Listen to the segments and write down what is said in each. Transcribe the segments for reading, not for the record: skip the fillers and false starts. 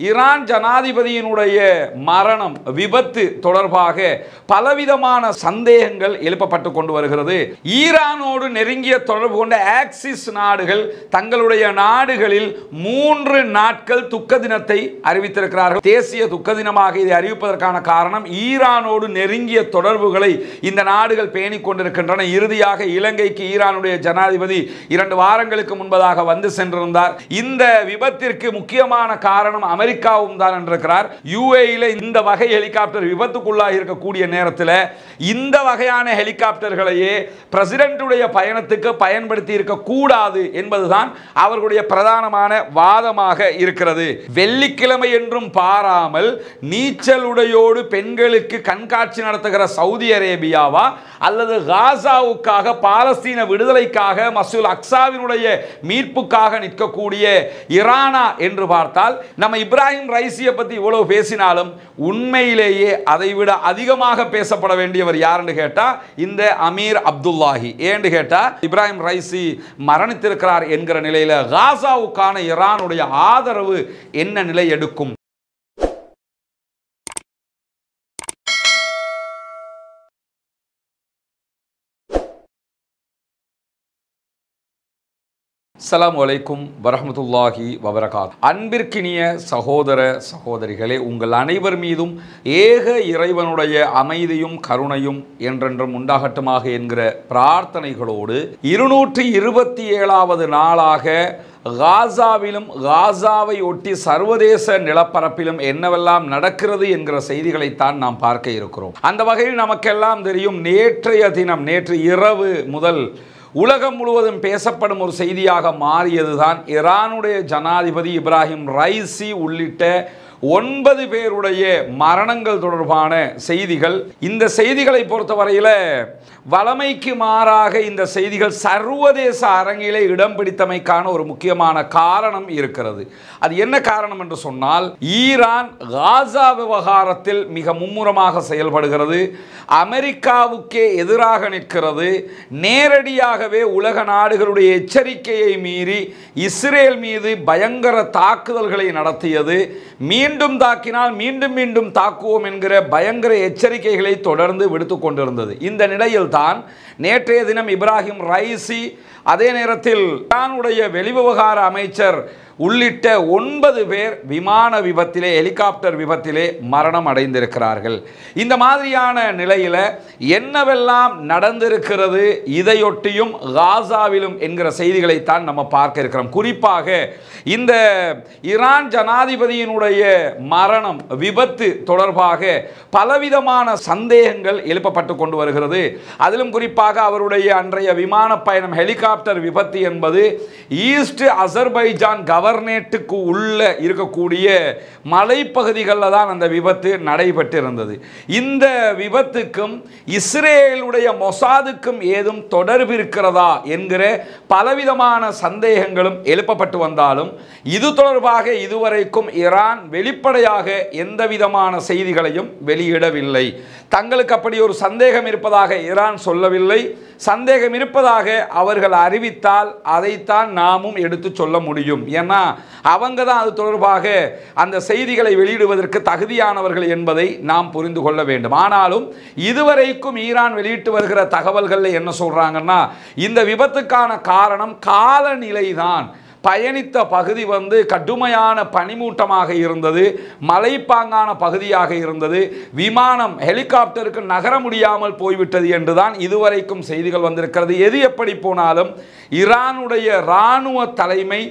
Iran ஜனாதிபதியினுடைய மரணம் விபத்து தொடர்பாக பலவிதமான சந்தேகங்கள் எழுப்பப்பட்டு கொண்டு வருகிறது. ஈரானோடு நெருங்கிய தொடர்பு கொண்ட ஆக்சிஸ் நாடுகள் தங்களுடைய நாடுகளில் 3 நாட்கள் துக்க தினத்தை அறிவித்திருக்கிறார்கள். தேசிய துக்க தினமாக இதை அறிவிப்பதற்கான காரணம் ஈரானோடு நெருங்கிய தொடர்புகளை இந்த நாடுகள் பேணிக் கொண்டிருக்கின்றன. இறுதியாக இலங்கைக்கு ஈரானுடைய ஜனாதிபதி 2 வாரங்களுக்கு முன்பதாக வந்து சென்றிருந்தார். இந்த விபத்திற்கு முக்கியமான காரணம் அமெரிக்காவும் தான் என்றிருக்கிறார். யுஏஇல இந்த வகை ஹெலிகாப்டர் விபத்துக்குள்ளாக இருக்கக்கூடிய நேரத்தில் இந்த வகையான ஹெலிகாப்டர்களையே பிரசிடென்ட்டுடைய பயணத்துக்கு பயன்படுத்தி இருக்க கூடாது என்பதுதான் அவர்களுடைய பிரதானமான வாதமாக இருக்கிறது. வெள்ளிக்கிழமை என்றும் பாராமல் நீச்சலுடையோடு பெண்களுக்கு கண்காட்சி நடத்துகிற சவுதி அரேபியாவா அல்லது காசாவுக்காக பாலஸ்தீன விடுதலைக்காக மஸ்ஜிதுல் அக்ஸாவினுடைய மீட்புக்காக நிற்கக்கூடிய ஈரானா என்று பார்த்தால் நம்ம இப்ராஹிம் ரைசியை பற்றி இவ்வளவு பேசினாலும் உண்மையிலேயே அதைவிட அதிகமாக பேசப்பட வேண்டியவர் யாருன்னு கேட்டா இந்த அமீர் அப்துல்லாஹி. ஏன்னு கேட்டா இப்ராஹிம் ரைசி மரணித்திருக்கிறார் என்கிற நிலையில காசாவுக்கான ஈரானுடைய ஆதரவு என்ன நிலை எடுக்கும்? அஸ்ஸலாமு அலைக்கும் வரஹ்மத்துல்லாஹி வபரகாத். அன்பிற்கினிய சகோதர சகோதரிகளே, உங்கள் அனைவர் மீதும் ஏக இறைவனுடைய அமைதியும் கருணையும் என்றென்றும் உண்டாகட்டுமாக என்கிற பிரார்த்தனைகளோடு 227வது நாளாக காசாவிலும் காசாவை ஒட்டி சர்வதேச நிலப்பரப்பிலும் என்னவெல்லாம் நடக்கிறது என்கிற செய்திகளைத்தான் நாம் பார்க்க இருக்கிறோம். அந்த வகையில் நமக்கெல்லாம் தெரியும், நேற்றைய தினம் நேற்று இரவு முதல் உலகம் முழுவதும் பேசப்படும் ஒரு செய்தியாக மாறியதுதான் ஈரானுடைய ஜனாதிபதி இப்ராஹிம் ரைசி உள்ளிட்ட 9 பேருடைய மரணங்கள் தொடர்பான செய்திகள். இந்த செய்திகளை பொறுத்தவரையில் வளமைக்கு மாறாக இந்த செய்திகள் சர்வதேச அரங்கிலே இடம் பிடித்தமைக்கான ஒரு முக்கியமான காரணம் இருக்கிறது. அது என்ன காரணம் என்று சொன்னால், ஈரான் காசா விவகாரத்தில் மிக மும்முரமாக செயல்படுகிறது, அமெரிக்காவுக்கே எதிராக நிற்கிறது, நேரடியாகவே உலக நாடுகளுடைய எச்சரிக்கையை மீறி இஸ்ரேல் மீது பயங்கர தாக்குதல்களை நடத்தியது, மீண்டும் தாக்கினால் மீண்டும் மீண்டும் தாக்குவோம் என்கிற பயங்கர எச்சரிக்கைகளை தொடர்ந்து விடுத்து கொண்டிருந்தது. இந்த நிலையில் தான் நேற்றைய தினம் இப்ராஹிம் ரைசி, அதே நேரத்தில் ஈரானுடைய வெளிவிவகார அமைச்சர் உள்ளிட்ட 9 பேர் விமான விபத்திலே, ஹெலிகாப்டர் விபத்திலே மரணம் அடைந்திருக்கிறார்கள். இந்த மாதிரியான நிலையில் என்னவெல்லாம் நடந்திருக்கிறது இதையொட்டியும் காசாவிலும் என்கிற செய்திகளைத்தான் நம்ம பார்க்க இருக்கிறோம். குறிப்பாக இந்த ஈரான் ஜனாதிபதியினுடைய மரணம் விபத்து தொடர்பாக பலவிதமான சந்தேகங்கள் எழுப்பப்பட்டு கொண்டு வருகிறது. அதிலும் குறிப்பாக அவருடைய அன்றைய விமான பயணம், ஹெலிகாப்டர் விபத்து என்பது ஈஸ்ட் அசர்பைஜான் கவர்னேட்டுக்கு உள்ள இருக்கக்கூடிய மலைப்பகுதிகளில் தான் அந்த விபத்து நடைபெற்றிருந்தது. இந்த விபத்துக்கும் இஸ்ரேலுடைய மொசாதுக்கும் ஏதும் தொடர்பு இருக்கிறதா என்கிற பலவிதமான சந்தேகங்களும் எழுப்பப்பட்டு வந்தாலும் இது தொடர்பாக இதுவரைக்கும் ஈரான் வெளிப்படையாக எந்த விதமான செய்திகளையும் வெளியிடவில்லை. தங்களுக்கு அப்படி ஒரு சந்தேகம் இருப்பதாக ஈரான் சொல்லவில்லை. சந்தேகம் இருப்பதாக அவர்கள் அறிவித்தால் அதைத்தான் நாமும் எடுத்து சொல்ல முடியும். ஏன்னா அவங்க தான் அது தொடர்பாக அந்த செய்திகளை வெளியிடுவதற்கு தகுதியானவர்கள் என்பதை நாம் புரிந்து கொள்ள வேண்டும். ஆனாலும் இதுவரைக்கும் ஈரான் வெளியிட்டு வருகிற தகவல்கள் என்ன சொல்றாங்கன்னா, இந்த விபத்துக்கான காரணம் காலநிலை தான். பயணித்த பகுதி கடுமையான பனிமூட்டமாக இருந்தது, மலைப்பாங்கான பகுதியாக இருந்தது, விமானம் ஹெலிகாப்டருக்கு நகர முடியாமல் போய்விட்டது என்றுதான் இதுவரைக்கும் செய்திகள் வந்திருக்கிறது. எது எப்படி போனாலும் ஈரானுடைய இராணுவ தலைமை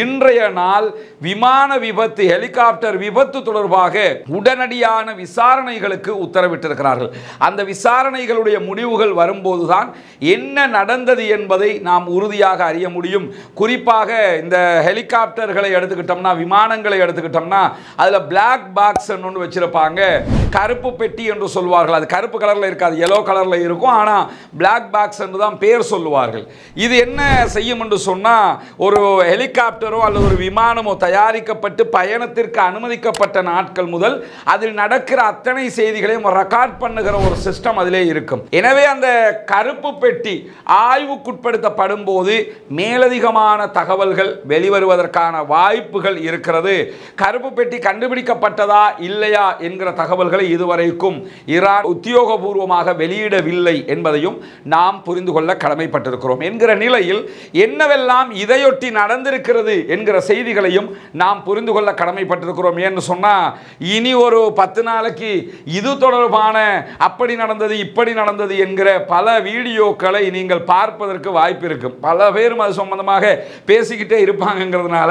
இன்றைய நாள் விமான விபத்து, ஹெலிகாப்டர் விபத்து தொடர்பாக உடனடியான விசாரணைகளுக்கு உத்தரவிட்டிருக்கிறார்கள். அந்த விசாரணைகளுடைய முடிவுகள் வரும்போதுதான் என்ன நடந்தது என்பதை நாம் உறுதியாக அறிய முடியும். குறிப்பாக இந்த ஹெலிகாப்டர்களை எடுத்துக்கிட்டோம்னா, விமானங்களை எடுத்துக்கிட்டோம்னா, அதில் பிளாக் பாக்ஸ் ஒன்று வச்சிருப்பாங்க, கருப்பு பெட்டி என்று சொல்வார்கள். அது கருப்பு கலரில் இருக்காது, எல்லோ கலரில் இருக்கும். ஆனால் பிளாக் பாக்ஸ் என்று தான் பேர் சொல்லுவார்கள். இது என்ன செய்யும் என்று சொன்னால், ஒரு ஹெலிகாப்டர் ஹெலிகாப்டரோ அல்லது ஒரு விமானமோ தயாரிக்கப்பட்டு பயணத்திற்கு அனுமதிக்கப்பட்ட நாட்கள் முதல் அதில் நடக்கிற அத்தனை செய்திகளையும் ரெக்கார்ட் பண்ணுகிற ஒரு சிஸ்டம் அதிலே இருக்கும். எனவே அந்த கருப்பு பெட்டி ஆய்வுக்குட்படுத்தப்படும் போது மேலதிகமான தகவல்கள் வெளிவருவதற்கான வாய்ப்புகள் இருக்கிறது. கருப்பு பெட்டி கண்டுபிடிக்கப்பட்டதா இல்லையா என்கிற தகவல்களை இதுவரைக்கும் ஈரான் உத்தியோகபூர்வமாக வெளியிடவில்லை என்பதையும் நாம் புரிந்து கொள்ள கடமைப்பட்டிருக்கிறோம். என்கிற நிலையில் என்னவெல்லாம் இதையொட்டி நடந்திருக்கிறது என்கிற செய்திகளையும் நாம் புரிந்து கொள்ள கடமைப்பட்டிருக்கிறோம். ஏன்னு சொன்னா இனி ஒரு 10 நாளைக்கு இது தொடர்பான அப்படி நடந்தது இப்படி நடந்தது என்கிற பல வீடியோக்களை நீங்கள் பார்ப்பதற்கு வாய்ப்பு இருக்கும். பல பேரும் அது சம்பந்தமாக பேசிக்கிட்டே இருப்பாங்கிறதுனால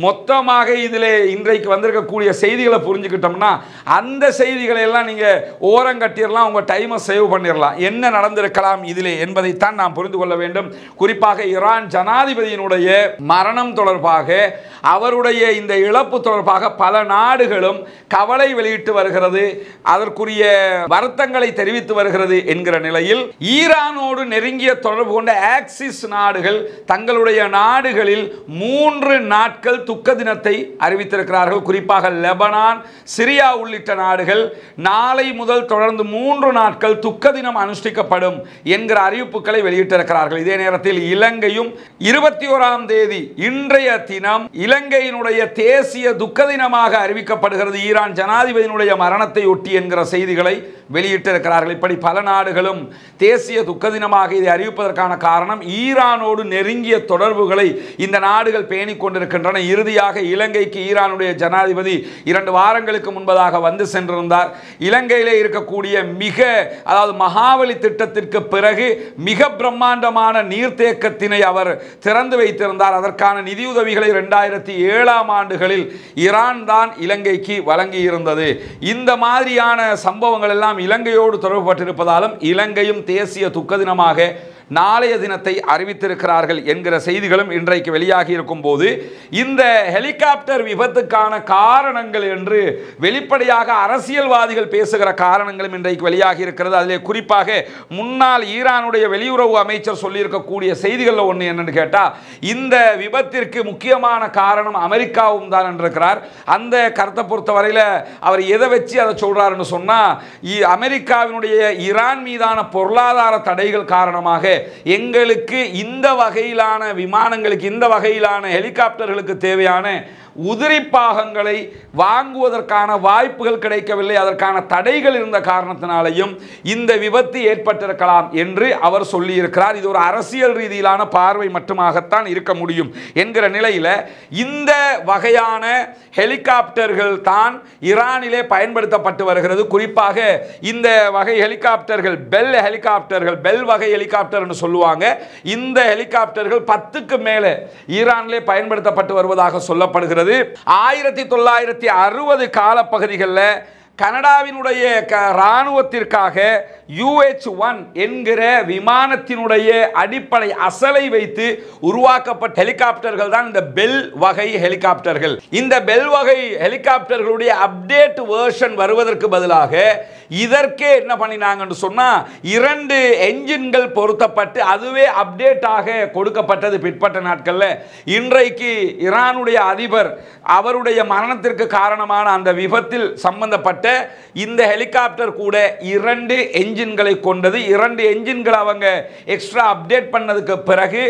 மொத்தமாக இதில் இன்றைக்கு வந்திருக்கக்கூடிய செய்திகளை புரிஞ்சுக்கிட்டோம்னா அந்த செய்திகளை எல்லாம் நீங்க ஓரங்கட்டிடலாம், உங்க டைமை சேவ் பண்ணிடலாம். என்ன நடந்திருக்கலாம் இதிலே என்பதைத்தான் நாம் புரிந்து கொள்ள வேண்டும். குறிப்பாக ஈரான் ஜனாதிபதியினுடைய மரணம் தொடர்பாக, அவருடைய இந்த இழப்பு தொடர்பாக பல நாடுகளும் கவலை வெளியிட்டு வருகிறது, அதற்குரிய வருத்தங்களை தெரிவித்து வருகிறது என்கிற நிலையில் ஈரானோடு நெருங்கிய தொடர்பு கொண்ட ஆக்சிஸ் நாடுகள் தங்களுடைய நாடுகளில் 3 நாட்கள் துக்க தினத்தை அறிவித்திருக்கிறார்கள். குறிப்பாக லெபனான், சிரியா உள்ளிட்ட நாடுகள் நாளை முதல் தொடர்ந்து 3 நாட்கள் துக்க தினம் அனுஷ்டிக்கப்படும் என்கிற அறிவிப்புகளை வெளியிட்டிருக்கிறார்கள். இதே நேரத்தில் இலங்கையும் 21ஆம் தேதி இன்றைய தினம் இலங்கையினுடைய தேசிய துக்க தினமாக அறிவிக்கப்படுகிறது, ஈரான் ஜனாதிபதியினுடைய மரணத்தை ஒட்டி என்கிற செய்திகளை வெளியிட்டிருக்கிறார்கள். இப்படி பல நாடுகளும் தேசிய துக்க தினமாக இதை அறிவிப்பதற்கான காரணம் ஈரானோடு நெருங்கிய தொடர்புகளை இந்த நாடுகள் பேணிக் கொண்டிருக்கின்றன. இறுதியாக இலங்கைக்கு ஈரானுடைய ஜனாதிபதி 2 வாரங்களுக்கு முன்பதாக வந்து சென்றிருந்தார். இலங்கையிலே இருக்கக்கூடிய அதாவது மகாவலி திட்டத்திற்கு பிறகு மிக பிரம்மாண்டமான நீர்த்தேக்கத்தினை அவர் திறந்து வைத்திருந்தார். அதற்கான நிதியுதவிகளை 2007ஆம் ஆண்டுகளில் ஈரான் தான் இலங்கைக்கு வழங்கி இருந்தது. இந்த மாதிரியான சம்பவங்கள் எல்லாம் இலங்கையோடு தொடர்புபட்டிருப்பதாலும் இலங்கையும் தேசிய துக்க தினமாக நாளைய தினத்தை அறிவித்திருக்கிறார்கள் என்கிற செய்திகளும் இன்றைக்கு வெளியாகி இருக்கும் போது இந்த ஹெலிகாப்டர் விபத்துக்கான காரணங்கள் என்று வெளிப்படையாக அரசியல்வாதிகள் பேசுகிற காரணங்களும் இன்றைக்கு வெளியாகி இருக்கிறது. அதிலே குறிப்பாக முன்னாள் ஈரானுடைய வெளியுறவு அமைச்சர் சொல்லியிருக்கக்கூடிய செய்திகளில் ஒன்று என்னன்னு கேட்டால், இந்த விபத்திற்கு முக்கியமான காரணம் அமெரிக்காவும் தான் என்றிருக்கிறார். அந்த கருத்தை பொறுத்தவரையில் அவர் எதை வச்சு அதை சொல்றாருன்னு சொன்னால், அமெரிக்காவினுடைய ஈரான் மீதான பொருளாதார தடைகள் காரணமாக எங்களுக்கு இந்த வகையிலான விமானங்களுக்கு, இந்த வகையிலான ஹெலிகாப்டர்களுக்கு தேவையான உதிரி பாகங்களை வாங்குவதற்கான வாய்ப்புகள் கிடைக்கவில்லை, அதற்கான தடைகள் இருந்த காரணத்தினாலேயும் இந்த விபத்து ஏற்பட்டிருக்கலாம் என்று அவர் சொல்லியிருக்கிறார். இது ஒரு அரசியல் ரீதியிலான பார்வை மட்டுமாகத்தான் இருக்க முடியும் என்கிற நிலையில் இந்த வகையான ஹெலிகாப்டர்கள் தான் ஈரானிலே பயன்படுத்தப்பட்டு வருகிறது. குறிப்பாக இந்த வகை ஹெலிகாப்டர்கள் பெல் வகை ஹெலிகாப்டர் என்று சொல்லுவாங்க. இந்த ஹெலிகாப்டர்கள் 10க்கு மேலே ஈரானிலே பயன்படுத்தப்பட்டு வருவதாக சொல்லப்படுகிறது. 1960 காலப்பகுதிகளில் கனடாவினுடைய இராணுவத்திற்காக UH-1 என்கிற விமானத்தினுடைய அடிப்படை அசலை வைத்து உருவாக்கப்பட்ட ஹெலிகாப்டர்கள் தான் இந்த பெல் வகை ஹெலிகாப்டர்கள். இந்த பெல் வகை ஹெலிகாப்டர்களுடைய அப்டேட் வெர்ஷன் வருவதற்கு பதிலாக இதற்கே என்ன பண்ணினாங்கன்னு சொன்னா 2 என்ஜின்கள் பொருத்தப்பட்டு அதுவே அப்டேட் ஆக கொடுக்கப்பட்டது பிற்பட்ட நாட்கள்ல. இன்றைக்கு ஈரானுடைய அதிபர் அவருடைய மரணத்திற்கு காரணமான அந்த விபத்தில் சம்பந்தப்பட்ட இந்த ஹெலிகாப்டர் கூட 2 என்ஜின்களை கொண்டது. 2 என்ஜின்கள் அவங்க எக்ஸ்ட்ரா அப்டேட் பண்ணதுக்கு பிறகு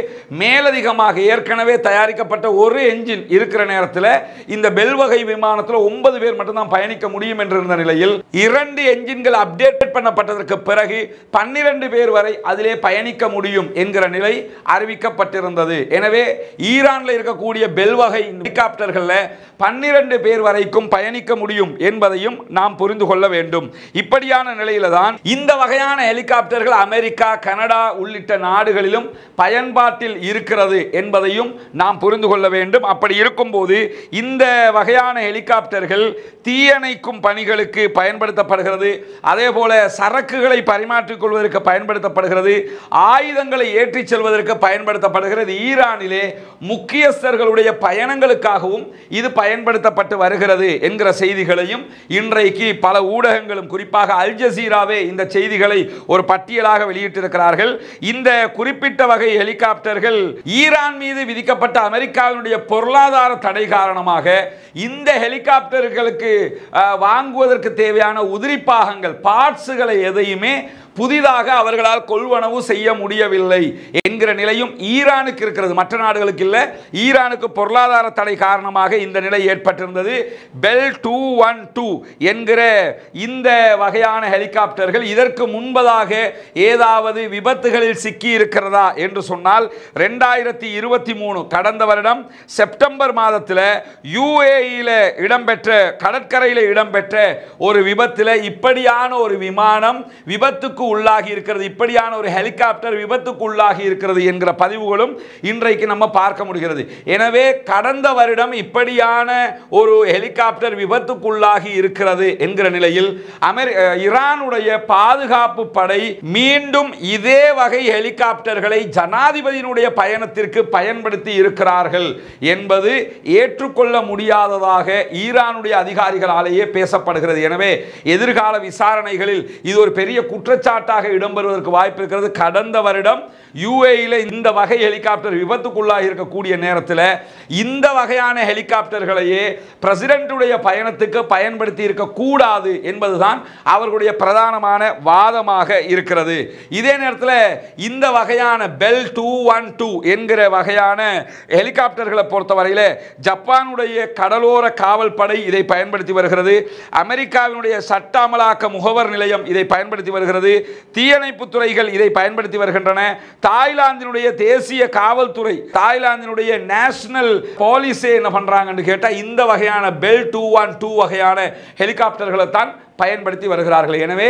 மேலதிகமாக ஏற்கனவே தயாரிக்கப்பட்ட ஒரு என்ஜின் இருக்கிற நேரத்தில் இந்த பெல் வகை விமானத்தில் 9 பேர் மட்டும்தான் பயணிக்க முடியும் என்றிருந்த நிலையில் 2 என்ஜின்கள் அப்டேட் பண்ணப்பட்டதற்கு பிறகு 12 பேர் வரை அதிலே பயணிக்க முடியும் என்கிற நிலை அறிவிக்கப்பட்டிருந்தது. எனவே ஈரானில் இருக்கக்கூடிய பெல் வகை ஹெலிகாப்டர்கள் 12 பேர் வரைக்கும் பயணிக்க முடியும் என்பதையும் நாம் புரிந்து கொள்ள வேண்டும். இப்படியான நிலையில தான் இந்த வகையான ஹெலிகாப்டர்கள் அமெரிக்கா, கனடா உள்ளிட்ட நாடுகளிலும் பயன்பாட்டில் இருக்கிறது என்பதையும் நாம் புரிந்து கொள்ள வேண்டும். அப்படி இருக்கும்போது இந்த வகையான ஹெலிகாப்டர்கள் தீயணைக்கும் பணிகளுக்கு பயன்படுத்தப்படுகிறது. அதே போல சரக்குகளை பரிமாற்றிக் கொள்வதற்கு பயன்படுத்தப்படுகிறது, ஆயுதங்களை ஏற்றிச் செல்வதற்கு பயன்படுத்தப்படுகிறது. ஈரானிலே முக்கியஸ்தர்களுடைய பயணங்களுக்காகவும் இது பயன்படுத்தப்பட்டு வருகிறது என்கிற செய்திகளையும் இன்றைக்கு பல ஊடகங்களும் குறிப்பாக அல் ஜசீராவே இந்த செய்திகளை ஒரு பட்டியலாக வெளியிட்டிருக்கிறார்கள். இந்த குறிப்பிட்ட வகை ஹெலிகாப்டர்கள் ஈரான் மீது விதிக்கப்பட்ட அமெரிக்காவினுடைய பொருளாதார தடை காரணமாக இந்த ஹெலிகாப்டர்களுக்கு வாங்குவதற்கு தேவையான உதிரிப்பாகங்கள் பார்ட்ஸ்களை எதையுமே புதிதாக அவர்களால் கொள்வனவு செய்ய முடியவில்லை என்கிற நிலையும் ஈரானுக்கு இருக்கிறது. மற்ற நாடுகளுக்கு இல்லை. ஈரானுக்கு பொருளாதார தடை காரணமாக இந்த நிலை ஏற்பட்டிருந்தது. பெல் 212 என்கிற இந்த வகையான ஹெலிகாப்டர்கள் இதற்கு முன்பதாக ஏதாவது விபத்துகளில் சிக்கி இருக்கிறதா என்று சொன்னால் 2023 கடந்த வருடம் செப்டம்பர் மாதத்தில் யுஏஇல இடம்பெற்ற கடற்கரையில் இடம்பெற்ற ஒரு விபத்தில் இப்படியான ஒரு விமானம் விபத்துக்கு உள்ளாகி இருக்கிறது, இப்படியான ஒரு ஹெலிகாப்டர் விபத்துக்கு உள்ளாகி இருக்கிறது என்கிற பதிவுகளும் இன்றைக்கு நம்ம பார்க்க முடிகிறது. எனவே கடந்த வருடம் இப்படியான ஒரு ஹெலிகாப்டர் விபத்துக்குள்ளாகி இருக்கிறது என்கிற நிலையில் ஈரானுடைய பாதுகாப்பு படை மீண்டும் இதே வகை ஹெலிகாப்டர்களை ஜனாதிபதியினுடைய பயணத்திற்கு பயன்படுத்தி இருக்கிறார்கள் என்பது ஏற்றுக்கொள்ள முடியாததாக ஈரானுடைய அதிகாரிகளாலேயே பேசப்படுகிறது. எனவே எதிர்கால விசாரணைகளில் இது ஒரு பெரிய குற்றச்சாட்டாக இடம்பெறுவதற்கு வாய்ப்பு இருக்கிறது. கடந்த வருடம் யுஏஇல இந்த வகை ஹெலிகாப்டர் விபத்துக்குள்ளாக இருக்கக்கூடிய நேரத்தில் இந்த வகையான ஹெலிகாப்டர்களையே பிரசிடென்ட்டுடைய பயணத்துக்கு பயன்படுத்தி இருக்கக்கூடாது என்பதுதான் அவர்களுடைய பிரதானமான வாதமாக இருக்கிறது. இதே நேரத்தில் இந்த வகையான பெல் 212 என்கிற வகையான ஹெலிகாப்டர்களை பொறுத்தவரையில் ஜப்பானுடைய கடலோர காவல் படை இதை பயன்படுத்தி வருகிறது. அமெரிக்காவினுடைய சட்ட அமலாக்க முகவர் நிலையம் இதை பயன்படுத்தி வருகிறது. தீயணைப்பு துறைகள் இதை பயன்படுத்தி வருகின்றன. தாய்லாந்தினுடைய தேசிய காவல்துறை, தாய்லாந்தினுடைய நேஷனல் போலீஸ் என்ன பண்றாங்கன்னு கேட்டா இந்த வகையான பெல் 212 வகையான ஹெலிகாப்டர்களை தான் பயன்படுத்தி வருகிறார்கள். எனவே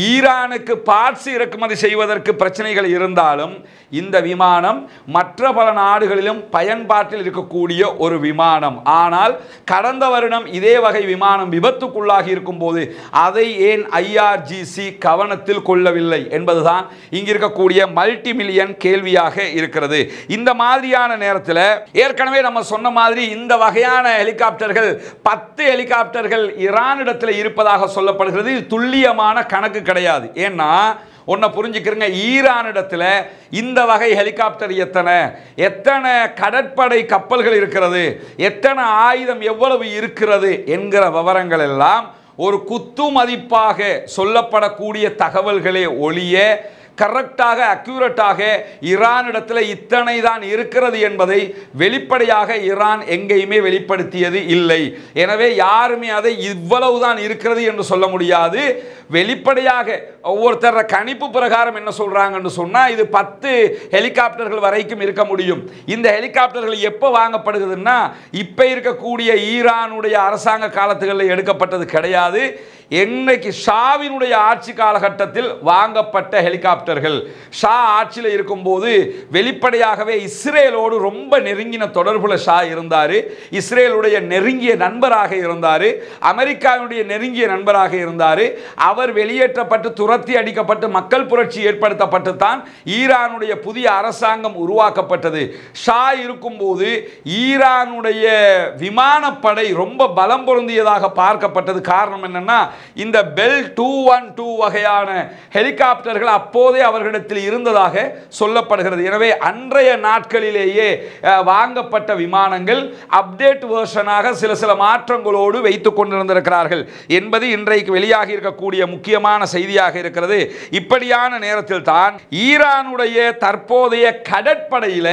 ஈரானுக்கு பார்ட்ஸ் இறக்குமதி செய்வதற்கு பிரச்சனைகள் இருந்தாலும் இந்த விமானம் மற்ற பல நாடுகளிலும் பயன்பாட்டில் இருக்கக்கூடிய ஒரு விமானம். ஆனால் கடந்த வருடம் இதே வகை விமானம் விபத்துக்குள்ளாகி இருக்கும் போது அதை ஏன் ஐஆர்ஜிசி கவனத்தில் கொள்ளவில்லை என்பதுதான் இங்கு இருக்கக்கூடிய மல்டி மில்லியன் கேள்வியாக இருக்கிறது. இந்த மாதிரியான நேரத்தில் ஏற்கனவே நம்ம சொன்ன மாதிரி இந்த வகையான ஹெலிகாப்டர்கள் 10 ஹெலிகாப்டர்கள் ஈரானிடத்தில் இருப்பதாக சொல்லப்படுகிறது. துல்லியமான கணக்கு கிடையாது. ஏன்னா ஒன்ன புரிஞ்சுக்கிறங்க, ஈரானிடத்தில் இந்த வகை ஹெலிகாப்டர் எத்தனை கடற்படை கப்பல்கள் இருக்கிறது, எத்தனை ஆயுதம் எவ்வளவு இருக்கிறது என்கிற விவரங்கள் எல்லாம் ஒரு குத்து மதிப்பாக சொல்லப்படக்கூடிய தகவல்களே ஒழிய கரெக்டாக அக்யூரேட்டாக ஈரானிடத்தில் இத்தனை தான் இருக்கிறது என்பதை வெளிப்படையாக ஈரான் எங்கேயுமே வெளிப்படுத்தியது இல்லை. எனவே யாருமே அதை இவ்வளவுதான் இருக்கிறது என்று சொல்ல முடியாது. வெளிப்படையாக ஒவ்வொருத்தர கணிப்பு பிரகாரம் என்ன சொல்றாங்கன்னு சொன்னா இது 10 ஹெலிகாப்டர்கள் வரைக்கும் இருக்க முடியும். இந்த ஹெலிகாப்டர்கள் எப்போ வாங்கப்படுகிறதுன்னா இப்ப இருக்கக்கூடிய ஈரானுடைய அரசாங்க காலத்துகளில் எடுக்கப்பட்டது கிடையாது. என்னைக்கு ஷாவினுடைய ஆட்சி காலகட்டத்தில் வாங்கப்பட்ட ஹெலிகாப்டர்கள். ஷா ஆட்சியில் இருக்கும்போது வெளிப்படையாகவே இஸ்ரேலோடு ரொம்ப நெருங்கின தொடர்புல ஷா இருந்தார். இஸ்ரேலுடைய நெருங்கிய நண்பராக இருந்தார். அமெரிக்காவுடைய நெருங்கிய நண்பராக இருந்தார். அவர் வெளியேற்றப்பட்டு துரத்தி அடிக்கப்பட்டு மக்கள் புரட்சி ஏற்படுத்தப்பட்டு தான் ஈரானுடைய புதிய அரசாங்கம் உருவாக்கப்பட்டது. ஷா இருக்கும்போது ஈரானுடைய விமானப்படை ரொம்ப பலம் பொருந்தியதாக பார்க்கப்பட்டது. காரணம் என்னன்னா இந்த பெல் 212 வகையான ஹெலிகாப்டர்கள் அப்போதே அவர்களிடத்தில் இருந்ததாக சொல்லப்படுகிறது. எனவே அன்றைய நாட்களிலேயே வாங்கப்பட்ட விமானங்கள் அப்டேட் வெர்ஷனாக சில மாற்றங்களோடு வைத்துக் கொண்டிருந்திருக்கிறார்கள் என்பது இன்றைக்கு வெளியாகி இருக்கக்கூடிய முக்கியமான செய்தியாக இருக்கிறது. இப்படியான நேரத்தில் தான் ஈரானுடைய தற்போதைய கடற்படையில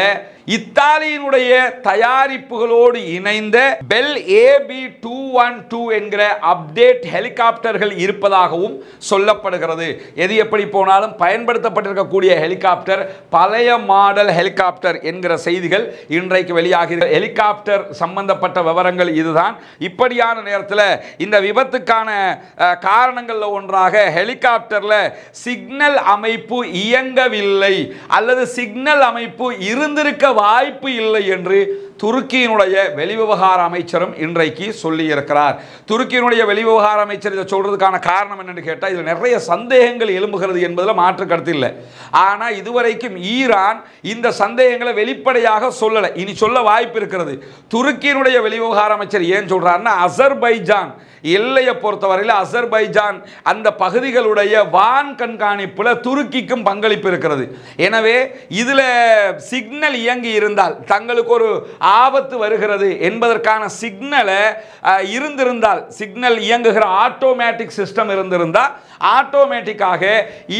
இத்தாலியினுடைய தயாரிப்புகளோடு இணைந்த பெல் AB212 என்கிற அப்டேட் ஹெலிகாப்டர்கள் இருப்பதாகவும் சொல்லப்படுகிறது. எது எப்படி போனாலும் பயன்படுத்தப்பட்டிருக்கக்கூடிய ஹெலிகாப்டர் பழைய மாடல் ஹெலிகாப்டர் என்கிற செய்திகள் இன்றைக்கு வெளியாகிறது. ஹெலிகாப்டர் சம்பந்தப்பட்ட விவரங்கள் இதுதான். இப்படியான நேரத்தில் இந்த விபத்துக்கான காரணங்கள்ல ஒன்றாக ஹெலிகாப்டர்ல சிக்னல் அமைப்பு இயங்கவில்லை அல்லது சிக்னல் அமைப்பு இருந்திருக்க வாய்ப்பு இல்லை என்று துருக்கியினுடைய வெளிவிவகார அமைச்சரும் இன்றைக்கு சொல்லியிருக்கிறார். துருக்கியினுடைய வெளிவிவகார அமைச்சர் இதை சொல்றதுக்கான காரணம் என்னன்னு கேட்டால், இதில் நிறைய சந்தேகங்கள் எழும்புகிறது என்பதில் மாற்று கருத்து இல்லை. ஆனால் இதுவரைக்கும் ஈரான் இந்த சந்தேகங்களை வெளிப்படையாக சொல்லலை. இனி சொல்ல வாய்ப்பு இருக்கிறது. துருக்கியினுடைய வெளிவிவகார அமைச்சர் ஏன் சொல்றாருன்னா, அசர்பைஜான் எல்லையை பொறுத்தவரையில் அசர்பைஜான் அந்த பகுதிகளுடைய வான் கண்காணிப்பில் துருக்கிக்கும் பங்களிப்பு இருக்கிறது. எனவே இதில் சிக்னல் இயங்கி இருந்தால், தங்களுக்கு ஒரு ஆபத்து வருகிறது என்பதற்கான சிக்னலை இருந்திருந்தால், சிக்னல் இயங்குகிற ஆட்டோமேட்டிக் சிஸ்டம் இருந்திருந்தால், ஆட்டோமேட்டிக்காக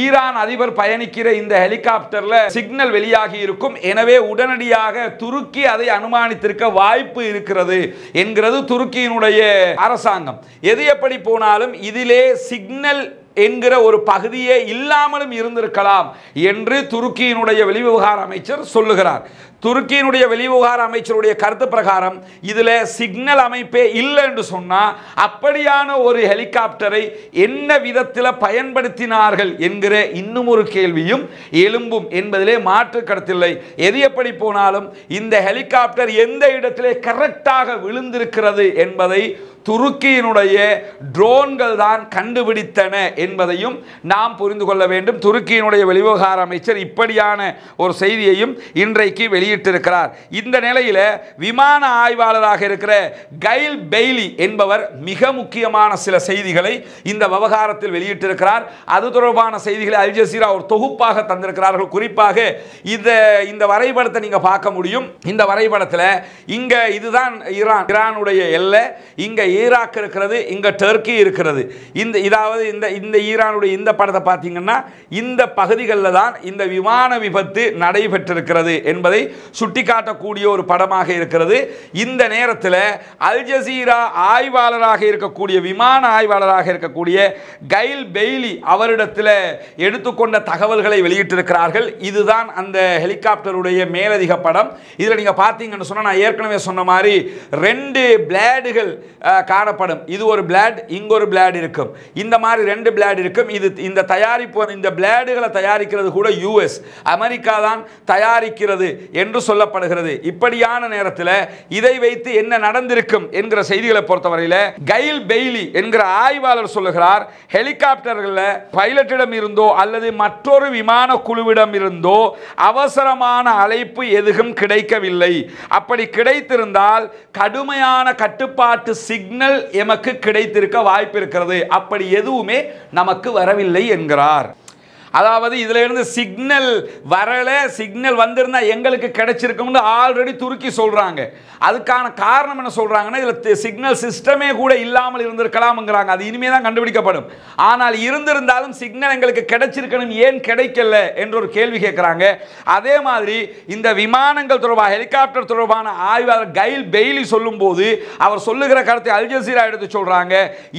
ஈரான் அதிபர் பயணிக்கிற இந்த ஹெலிகாப்டர்ல சிக்னல் வெளியாகி இருக்கும். எனவே உடனடியாக துருக்கி அதை அனுமானித்திருக்க வாய்ப்பு இருக்கிறது என்கிறது துருக்கியினுடைய அரசாங்கம். எது எப்படி போனாலும் இதிலே சிக்னல் என்கிற ஒரு பகுதியே இல்லாமலும் இருந்திருக்கலாம் என்று துருக்கியினுடைய வெளிவிவகார அமைச்சர் சொல்லுகிறார். துருக்கியினுடைய வெளிவிவகார அமைச்சருடைய கருத்து பிரகாரம் இதில் சிக்னல் அமைப்பே இல்லை என்று சொன்னால், அப்படியான ஒரு ஹெலிகாப்டரை என்ன விதத்தில் பயன்படுத்தினார்கள் என்கிற இன்னும் ஒரு கேள்வியும் எழும்பும் என்பதிலே மாற்று கருத்தில்லை. எது எப்படி போனாலும் இந்த ஹெலிகாப்டர் எந்த இடத்திலே கரெக்டாக விழுந்திருக்கிறது என்பதை துருக்கியினுடைய ட்ரோன்கள் தான் கண்டுபிடித்தன என்பதையும் நாம் புரிந்து கொள்ள வேண்டும். துருக்கியினுடைய வெளிவிவகார அமைச்சர் இப்படியான ஒரு செய்தியையும் இன்றைக்கு வெளியிட்டிருக்கிறார். இந்த நிலையில் விமான ஆய்வாளராக இருக்கிற கைல் பெய்லி என்பவர் மிக முக்கியமான சில செய்திகளை இந்த விவகாரத்தில் வெளியிட்டிருக்கிறார். அது தொடர்பான செய்திகளை அல் ஜசீரா ஒரு தொகுப்பாக தந்திருக்கிறார்கள். குறிப்பாக இந்த வரைபடத்தை நீங்க பார்க்க முடியும். இந்த வரைபடத்தில் இங்க இதுதான் ஈரானுடைய எல்லை, இங்க ஈராக் இருக்கிறது, இங்க டர்க்கி இருக்கிறது. இந்த ஈரானுடைய இந்த படத்தை பார்த்தீங்கன்னா இந்த பகுதிகளில் தான் இந்த விமான விபத்து நடைபெற்றிருக்கிறது என்பதை சுட்டிக்காட்டக்கூடிய ஒரு படமாக இருக்கிறது. இந்த நேரத்தில் அல் ஜசீரா ஆய்வாளராக இருக்கக்கூடிய விமான ஆய்வாளராக இருக்கக்கூடிய கைல் பெய்லி அவரிடத்தில் எடுத்துக்கொண்ட தகவல்களை வெளியிட்டிருக்கிறார்கள். இதுதான் அந்த ஹெலிகாப்டருடைய மேலதிக படம். இதில் நீங்க பார்த்தீங்கன்னு சொன்னா, நான் ஏற்கனவே சொன்ன மாதிரி 2 பிளேடுகள் காணப்படும். இது ஒரு பிளேட், இங்க ஒரு பிளேட் இருக்கும். இந்த மாதிரி 2 பிளேட் இருக்கும். இந்த தயாரிப்பு, இந்த பிளேடுகளை தயாரிக்கிறது கூட யுஎஸ், அமெரிக்கா தான் தயாரிக்கிறது என்று சொல்லப்படுகிறது. இப்படியான நேரத்தில் இதை வைத்து என்ன நடந்திருக்கும் என்கிற செய்திகளை பொறுத்தவரையில் கைல் பெய்லி என்கிற ஆய்வாளர் சொல்லுகிறார், ஹெலிகாப்டர்களில் பைலட்டிடம் இருந்தோ அல்லது மற்றொரு விமான குழுவிடம் இருந்தோ அவசரமான அழைப்பு எதுவும் கிடைக்கவில்லை. அப்படி கிடைத்திருந்தால் கடுமையான கட்டுப்பாட்டு சிக்னல் எமக்கு கிடைத்திருக்க வாய்ப்பு இருக்கிறது. அப்படி எதுவுமே நமக்கு வரவில்லை என்கிறார். அதாவது இதுல இருந்து சிக்னல் வரல, சிக்னல் வந்திருந்தா எங்களுக்கு கிடைச்சிருக்கும்னு ஆல்ரெடி துருக்கி சொல்றாங்க. அதுக்கான காரணம் என்ன சொல்றாங்கன்னா, இதுல சிக்னல் சிஸ்டமே கூட இல்லாமல் இருந்திருக்கலாம்ங்கறாங்க. அது இனிமே தான் கண்டுபிடிக்கப்படும். ஆனால் இருந்திருந்தாலும் சிக்னல் எங்களுக்கு கிடைச்சிருக்கணும், ஏன் கிடைக்கல என்ற ஒரு கேள்வி கேட்கிறாங்க. அதே மாதிரி இந்த விமானங்கள் தொடர்பாக, ஹெலிகாப்டர் தொடர்பான ஆய்வாளர் கைல் பெய்லி சொல்லும்போது அவர் சொல்லுகிற கருத்தை அல் ஜசீரா எடுத்து சொல்றாங்க.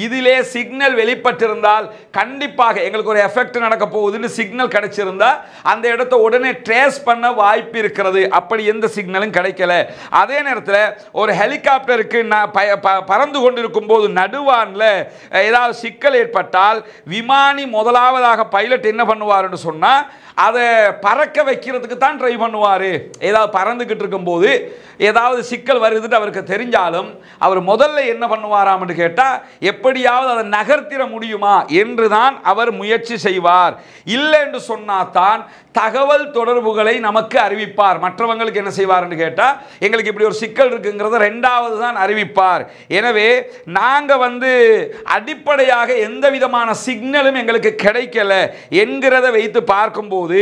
இதிலே சிக்னல் வெளிப்பட்டிருந்தால் கண்டிப்பாக எங்களுக்கு ஒரு எஃபெக்ட் நடக்க போகுது, சிக்னல் கிடைச்சிருந்தா அந்த இடத்தை உடனே ட்ரேஸ் பண்ண வாய்ப்பு இருக்கிறது. அப்படி எந்த சிக்னலும் கிடைக்கல. அதே நேரத்தில் ஒரு ஹெலிகாப்டருக்கு பறந்து கொண்டிருக்கும் போது நடுவான்ல ஏதாவது சிக்கல் ஏற்பட்டால் விமானி முதலாவதாக பைலட் என்ன பண்ணுவார் என்று சொன்னா, அதை பறக்க வைக்கிறதுக்கு தான் ட்ரை பண்ணுவார். ஏதாவது பறந்துகிட்டு இருக்கும்போது ஏதாவது சிக்கல் வருதுன்னு அவருக்கு தெரிஞ்சாலும் அவர் முதல்ல என்ன பண்ணுவாராம் என்று கேட்டால், எப்படியாவது அதை நகர்த்திட முடியுமா என்று தான் அவர் முயற்சி செய்வார். இல்லை என்று சொன்னாதான் தகவல் தொடர்புகளை நமக்கு அறிவிப்பார். மற்றவங்களுக்கு என்ன செய்வார் என்று கேட்டால், எங்களுக்கு இப்படி ஒரு சிக்கல் இருக்குங்கிறத 2வது தான் அறிவிப்பார். எனவே நாங்கள் அடிப்படையாக எந்த விதமான சிக்னலும் எங்களுக்கு கிடைக்கல என்கிறத வைத்து பார்க்கும்போது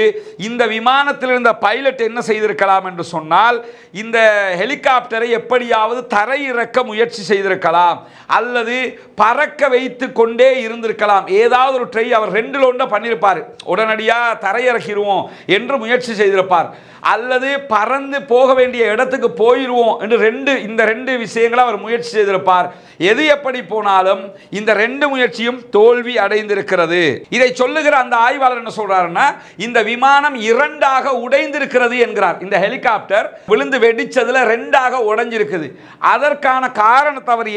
இந்த விமானத்தில் இருந்த பைலட் என்ன செய்திருக்கலாம் என்று சொன்னால், இந்த ஹெலிகாப்டரை எப்படியாவது தரையிறக்க முயற்சி செய்திருக்கலாம் அல்லது பறக்க வைத்து கொண்டே இருந்திருக்கலாம். ஏதாவது ஒரு ட்ரை அவர் 2ல் 1 பண்ணியிருப்பார். உடனடியாக தரையிறக்கிடுவோம் என்று முயற்சி செய்திருப்பார், அல்லது பறந்து போக வேண்டிய இடத்துக்கு போயிடுவோம் என்று இந்த 2 விஷயங்களை அவர் முயற்சி செய்திருப்பார். எது எப்படி போனாலும் இந்த 2 முயற்சியும் தோல்வி அடைந்திருக்கிறது. இதை சொல்லுகிற அந்த ஆய்வாளர் என்ன சொல்றாருன்னா, இந்த விமானம் 2ஆக உடைந்திருக்கிறது என்கிறார். இந்த ஹெலிகாப்டர் விழுந்து வெடிச்சதுல 2ஆக உடைஞ்சிருக்குது. அதற்கான காரணத்தை அவர்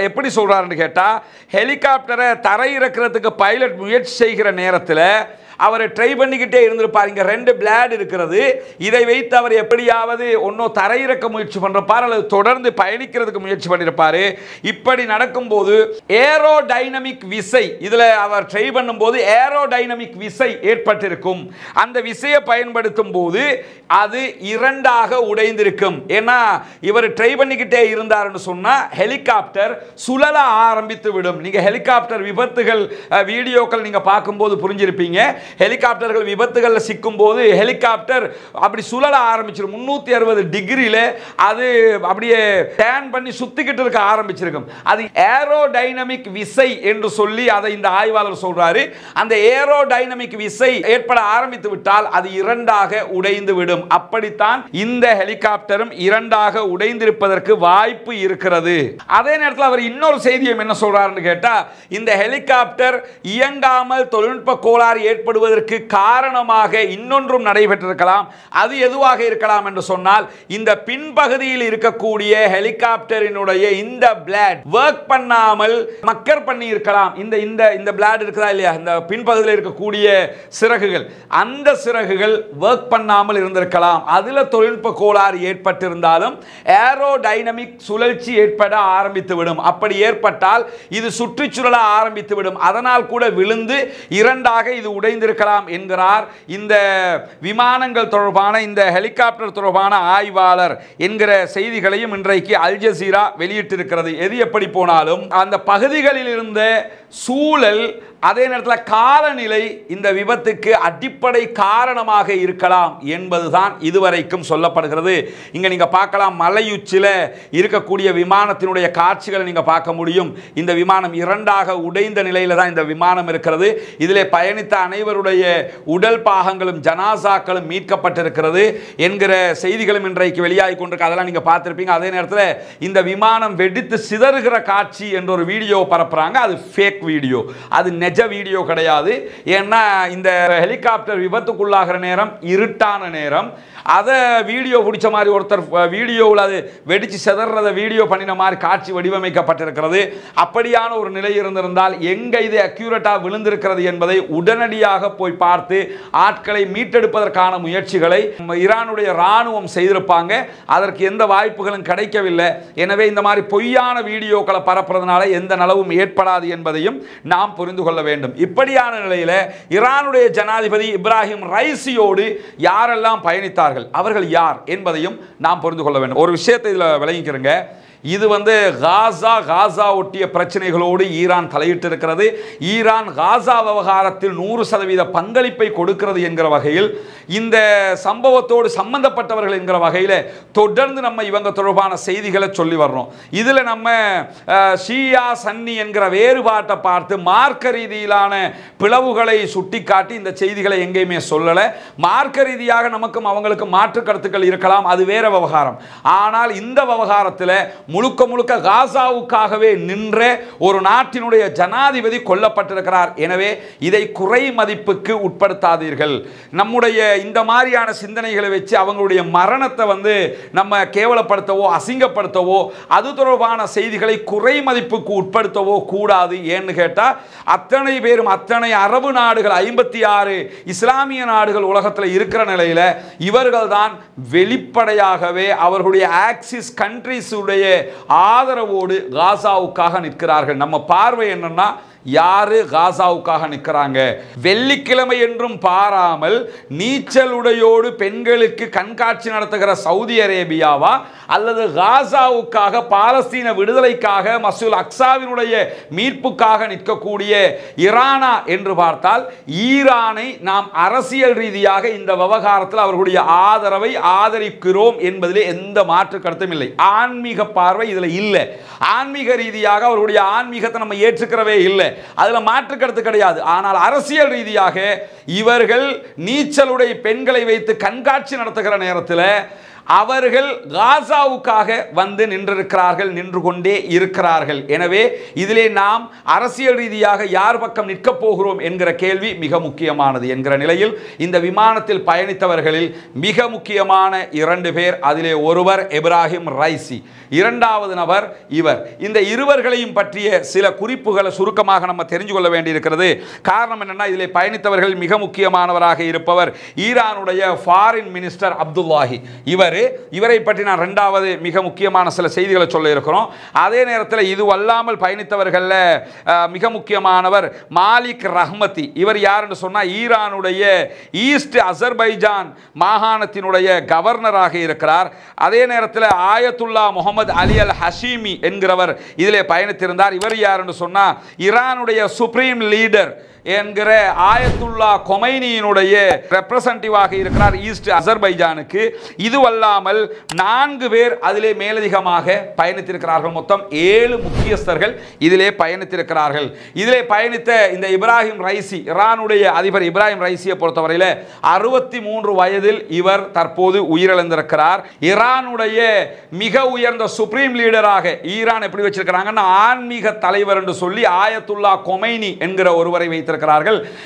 எப்படி சொல்றாருன்னு கேட்டா, ஹெலிகாப்டரை தரையிறக்கிறதுக்கு பைலட் முயற்சி செய்கிற நேரத்தில் அவர் ட்ரை பண்ணிக்கிட்டே இருந்திருப்பார். இங்க 2 பிளேட் இருக்கிறது, இதை வைத்து அவர் எப்படியாவது ஒன்னோ தரையிறக்க முயற்சி பண்றப்பார் அல்லது தொடர்ந்து பயணிக்கிறதுக்கு முயற்சி பண்ணிருப்பாரு. இப்படி நடக்கும்போது ஏரோடைனமிக் விசை, இதுல அவர் ட்ரை பண்ணும்போது ஏரோடைனமிக் விசை ஏற்பட்டிருக்கும். அந்த விசையை பயன்படுத்தும் போது அது 2ஆக உடைந்திருக்கும். ஏன்னா இவர் ட்ரை பண்ணிக்கிட்டே இருந்தார்னு சொன்னா ஹெலிகாப்டர் சுழல ஆரம்பித்து விடும். நீங்க ஹெலிகாப்டர் விபத்துகள் வீடியோக்கள் நீங்க பார்க்கும்போது புரிஞ்சிருப்பீங்க. ஹெலிகாப்டர்கள் விபத்துகள்ல சிக்கும் போது ஹெலிகாப்டர் அப்படி சுழல ஆரம்பிச்சிடும். 360 டிகிரியில அது அப்படியே டேர்ன் பண்ணி சுத்திக்கிட்டு இருக்க ஆரம்பிச்சிருக்கும். அது ஏரோடைனமிக் விசை என்று சொல்லி அதை இந்த ஆய்வாளர் சொல்றாரு. அந்த ஏரோடைனமிக் விசை ஏற்பட ஆரம்பித்து விட்டால் அது 2ஆக உடைந்து விடும். அப்படித்தான் இந்த ஹெலிகாப்டரும் 2ஆக உடைந்திருப்பதற்கு வாய்ப்பு இருக்கிறது. அதே நேரத்தில் அவர் இன்னொரு செய்தியும் என்ன சொல்றாருன்னு கேட்டா, இந்த ஹெலிகாப்டர் இயங்காமல் தொழில்நுட்ப கோளாறு ஏற்படுவதற்கு காரணமாக இன்னொன்றும் நடைபெற்றிருக்கலாம். அது எதுவாக இருக்கலாம் என்று சொன்னால், இந்த பின்பகுதியில் இருக்கக்கூடிய ஹெலிகாப்டரினுடைய இந்த பிளேட் வர்க் பண்ணாமல் மக்கர் பண்ணி இருக்கலாம். இந்த பிளேட் இருக்குதா இல்லையா, இந்த பின்பகுதியில் இருக்கக்கூடிய சிறகுகள், அந்த சிறகுகள் வர்க் பண்ணாமல் இருந்திருக்கலாம். அதுல தொழில்நுட்ப கோளாறு ஏற்பட்டிருந்தாலும் ஏரோடைனமிக் சுழற்சி ஏற்பட ஆரம்பித்துவிடும். அப்படி ஏற்பட்டால் இது சுற்றுச்சுழல ஆரம்பித்துவிடும். அதனால் கூட விழுந்து 2ஆக இது உடைந்திருக்கலாம் என்கிறார் இந்த விமானங்கள் தொடர்பான, இந்த ஹெலிகாப்டர் தொடர்பான ஆய்வாளர் என்கிற செய்திகளையும் இன்றைக்கு அல் ஜசீரா வெளியிட்டிருக்கிறது. எது எப்படி போனாலும் அந்த பகுதிகளில் இருந்த சூழல், அதே நேரத்தில் காலநிலை இந்த விபத்துக்கு அடிப்படை காரணமாக இருக்கலாம் என்பதுதான் இதுவரைக்கும் சொல்லப்படுகிறது. இங்க நீங்க பார்க்கலாம், மலையுச்சில இருக்கக்கூடிய விமானத்தினுடைய காட்சிகளை நீங்க பார்க்க முடியும். இந்த விமானம் 2ஆக உடைந்த நிலையில தான் இந்த விமானம் இருக்கிறது. இதிலே பயணித்த அனைவருடைய உடல் பாகங்களும் ஜனாசாக்களும் மீட்கப்பட்டிருக்கிறது என்கிற செய்திகளும் இன்றைக்கு வெளியாகி கொண்டிருக்கு. அதெல்லாம் நீங்க பார்த்திருப்பீங்க. அதே நேரத்தில் இந்த விமானம் வெடித்து சிதறுகிற காட்சி என்ற ஒரு வீடியோ பரப்புறாங்க. அது ஃபேக் வீடியோ, அது நெஜ வீடியோ கிடையாது. ஏன்னா இந்த ஹெலிகாப்டர் விபத்துக்குள்ளாகிற நேரம் இருட்டான நேரம். அதை வீடியோ பிடிச்ச மாதிரி ஒருத்தர் வீடியோவில் அது வெடிச்சு செதறத வீடியோ பண்ணின மாதிரி காட்சி வடிவமைக்கப்பட்டிருக்கிறது. அப்படியான ஒரு நிலை இருந்திருந்தால் எங்க இது அக்யூரேட்டாக விழுந்திருக்கிறது என்பதை உடனடியாக போய் பார்த்து ஆட்களை மீட்டெடுப்பதற்கான முயற்சிகளை ஈரானுடைய ராணுவம் செய்திருப்பாங்க. அதற்கு எந்த வாய்ப்புகளும் கிடைக்கவில்லை. எனவே இந்த மாதிரி பொய்யான வீடியோக்களை பரப்புறதுனால எந்த நலவும் ஏற்படாது என்பதையும் நாம் புரிந்து கொள்ள வேண்டும். இப்படியான நிலையில ஈரானுடைய ஜனாதிபதி இப்ராஹிம் ரைசியோடு யாரெல்லாம் பயணித்தார்கள், அவர்கள் யார் என்பதையும் நாம் புரிந்து கொள்ள வேண்டும். ஒரு விஷயத்தை இதில் விளங்கிக்கிறங்க. இது காசா ஒட்டிய பிரச்சனைகளோடு ஈரான் தலையிட்டு இருக்கிறது. ஈரான் காசா விவகாரத்தில் 100% பங்களிப்பை கொடுக்கிறது என்கிற வகையில், இந்த சம்பவத்தோடு சம்பந்தப்பட்டவர்கள் என்கிற வகையில் தொடர்ந்து நம்ம இவங்க தொடர்பான செய்திகளை சொல்லி வர்றோம். இதில் நம்ம ஷியா சன்னி என்கிற வேறுபாட்டை பார்த்து மார்க்க ரீதியிலான பிளவுகளை சுட்டிக்காட்டி இந்த செய்திகளை எங்கேயுமே சொல்லலை. மார்க்க ரீதியாக நமக்கும் அவங்களுக்கும் மாற்று கருத்துக்கள் இருக்கலாம், அது வேற விவகாரம். ஆனால் இந்த விவகாரத்தில் முழுக்க முழுக்க காசாவுக்காகவே நின்ற ஒரு நாட்டினுடைய ஜனாதிபதி கொல்லப்பட்டிருக்கிறார். எனவே இதை குறை மதிப்புக்கு உட்படுத்தாதீர்கள். நம்முடைய இந்த மாதிரியான சிந்தனைகளை வச்சு அவங்களுடைய மரணத்தை நம்ம கேவலப்படுத்தவோ அசிங்கப்படுத்தவோ அது தொடர்பான செய்திகளை குறை மதிப்புக்கு உட்படுத்தவோ கூடாது. ஏன்னு கேட்டா, அத்தனை பேரும், அத்தனை அரபு நாடுகள், 56 இஸ்லாமிய நாடுகள் உலகத்தில் இருக்கிற நிலையில இவர்கள் தான் வெளிப்படையாகவே அவர்களுடைய ஆக்சிஸ் கண்ட்ரிஸ் உடைய ஆதரவோடு காசாவுக்காக நிற்கிறார்கள். நம்ம பார்வை என்னன்னா, யாரு காசாவுக்காக நிற்கிறாங்க? வெள்ளிக்கிழமை என்றும் பாராமல் நீச்சலுடையோடு பெண்களுக்கு கண்காட்சி நடத்துகிற சவுதி அரேபியாவா, அல்லது காசாவுக்காக, பாலஸ்தீன விடுதலைக்காக, மஸ்ஜிதுல் அக்ஸாவினுடைய மீட்புக்காக நிற்கக்கூடிய ஈரானா என்று பார்த்தால், ஈரானை நாம் அரசியல் ரீதியாக இந்த விவகாரத்தில் அவர்களுடைய ஆதரவை ஆதரிக்கிறோம் என்பதிலே எந்த மாற்று கருத்தும் இல்லை. ஆன்மீக பார்வை இதில் இல்லை. ஆன்மீக ரீதியாக அவர்களுடைய ஆன்மீகத்தை நம்ம ஏற்றுக்கிறவே இல்லை, அதுல மாற்று கருத்து கிடையாது. ஆனால் அரசியல் ரீதியாக இவர்கள் நீச்சலுடைய பெண்களை வைத்து கண்காட்சி நடத்துகிற நேரத்தில் அவர்கள் காசாவுக்காக வந்து நின்றிருக்கிறார்கள், நின்று கொண்டே இருக்கிறார்கள். எனவே இதிலே நாம் அரசியல் ரீதியாக யார் பக்கம் நிற்கப் போகிறோம் என்கிற கேள்வி மிக முக்கியமானது என்கிற நிலையில் இந்த விமானத்தில் பயணித்தவர்களில் மிக முக்கியமான 2 பேர். அதிலே ஒருவர் இப்ராஹிம் ரைசி, இரண்டாவது நபர் இவர். இந்த இருவர்களையும் பற்றிய சில குறிப்புகளை சுருக்கமாக நம்ம தெரிஞ்சு கொள்ள வேண்டியிருக்கிறது. காரணம் என்னன்னா, இதிலே பயணித்தவர்கள் மிக முக்கியமானவராக இருப்பவர் ஈரானுடைய ஃபாரின் மினிஸ்டர் அப்துல்லாஹி. இவரை பற்றி நான் இரண்டாவது மிக முக்கியமான சில செய்திகளை சொல்ல இருக்கிறோம். அதே நேரத்தில் இது அல்லாமல் பயணித்தவர்கள் மிக முக்கியமானவர் மாலிக் ரஹ்மதி. இவர் யார் என்று சொன்னால் ஈரானுடைய ஈஸ்ட் அசர்பைஜான் மாகாணத்தினுடைய கவர்னராக இருக்கிறார். அதே நேரத்தில் ஆயத்துல்லா முகமது அலி அல் ஹஷீமி என்கிறவர் இதிலே பயணித்திருந்தார். இவர் யார் என்று சொன்னால் ஈரானுடைய சுப்ரீம் லீடர் என்கிற ஆயத்துல்லா கொமைனியினுடைய ரெப்ரசன்டேட்டிவாக இருக்கிறார் ஈஸ்ட் அசர்பைஜானுக்கு. இதுவல்லாமல் 4 பேர் அதிலே மேலதிகமாக பயணித்திருக்கிறார்கள். மொத்தம் 7 முக்கியஸ்தர்கள் இதிலே பயணித்திருக்கிறார்கள். இதிலே பயணித்த இந்த இப்ராஹிம் ரைசி, ஈரானுடைய அதிபர் இப்ராஹிம் ரைசியை பொறுத்தவரையில் 63 வயதில் இவர் தற்போது உயிரிழந்திருக்கிறார். ஈரானுடைய மிக உயர்ந்த சுப்ரீம் லீடராக ஈரான் எப்படி வச்சிருக்கிறாங்கன்னா, ஆன்மீக தலைவர் என்று சொல்லி ஆயத்துல்லா கொமைனி என்கிற ஒருவரை வைத்திருக்கிறார்கள்.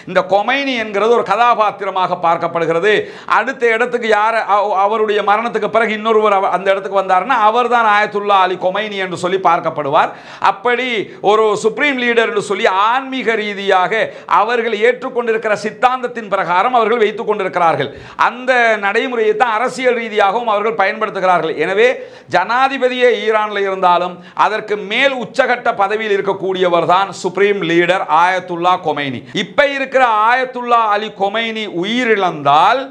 இந்த கொமைனி என்கிறது ஒரு கதாபாத்திரமாக பார்க்கப்படுகிறது. அடுத்த இடத்துக்கு யார் அவருடைய மரணத்துக்கு பிறகு இன்னொருவர் அந்த இடத்துக்கு வந்தார்னா அவர்தான் ஆயத்துல்லா அலி கொமைனி என்று சொல்லி பார்க்கப்படுவார். அப்படி ஒரு சுப்ரீம் லீடர் என்று சொல்லி ஆன்மீக ரீதியாக அவர்கள் ஏற்றுக்கொண்டிருக்கிற சித்தாந்தத்தின் பிரகாரம் அவர்கள் வைத்துக் கொண்டிருக்கிறார்கள். அந்த நடைமுறையை தான் அரசியல் ரீதியாகவும் அவர்கள் பயன்படுத்துகிறார்கள். எனவே ஜனாதிபதியே ஈரானில் இருந்தாலும் அதற்கு மேல் உச்சகட்ட பதவியில் இருக்கக்கூடியவர் தான் சுப்ரீம் லீடர் ஆயத்துல்லா கொமைனி. இப்ப இருக்கிற ஆயத்துல்லா அலி கொமைனி உயிரிழந்தால்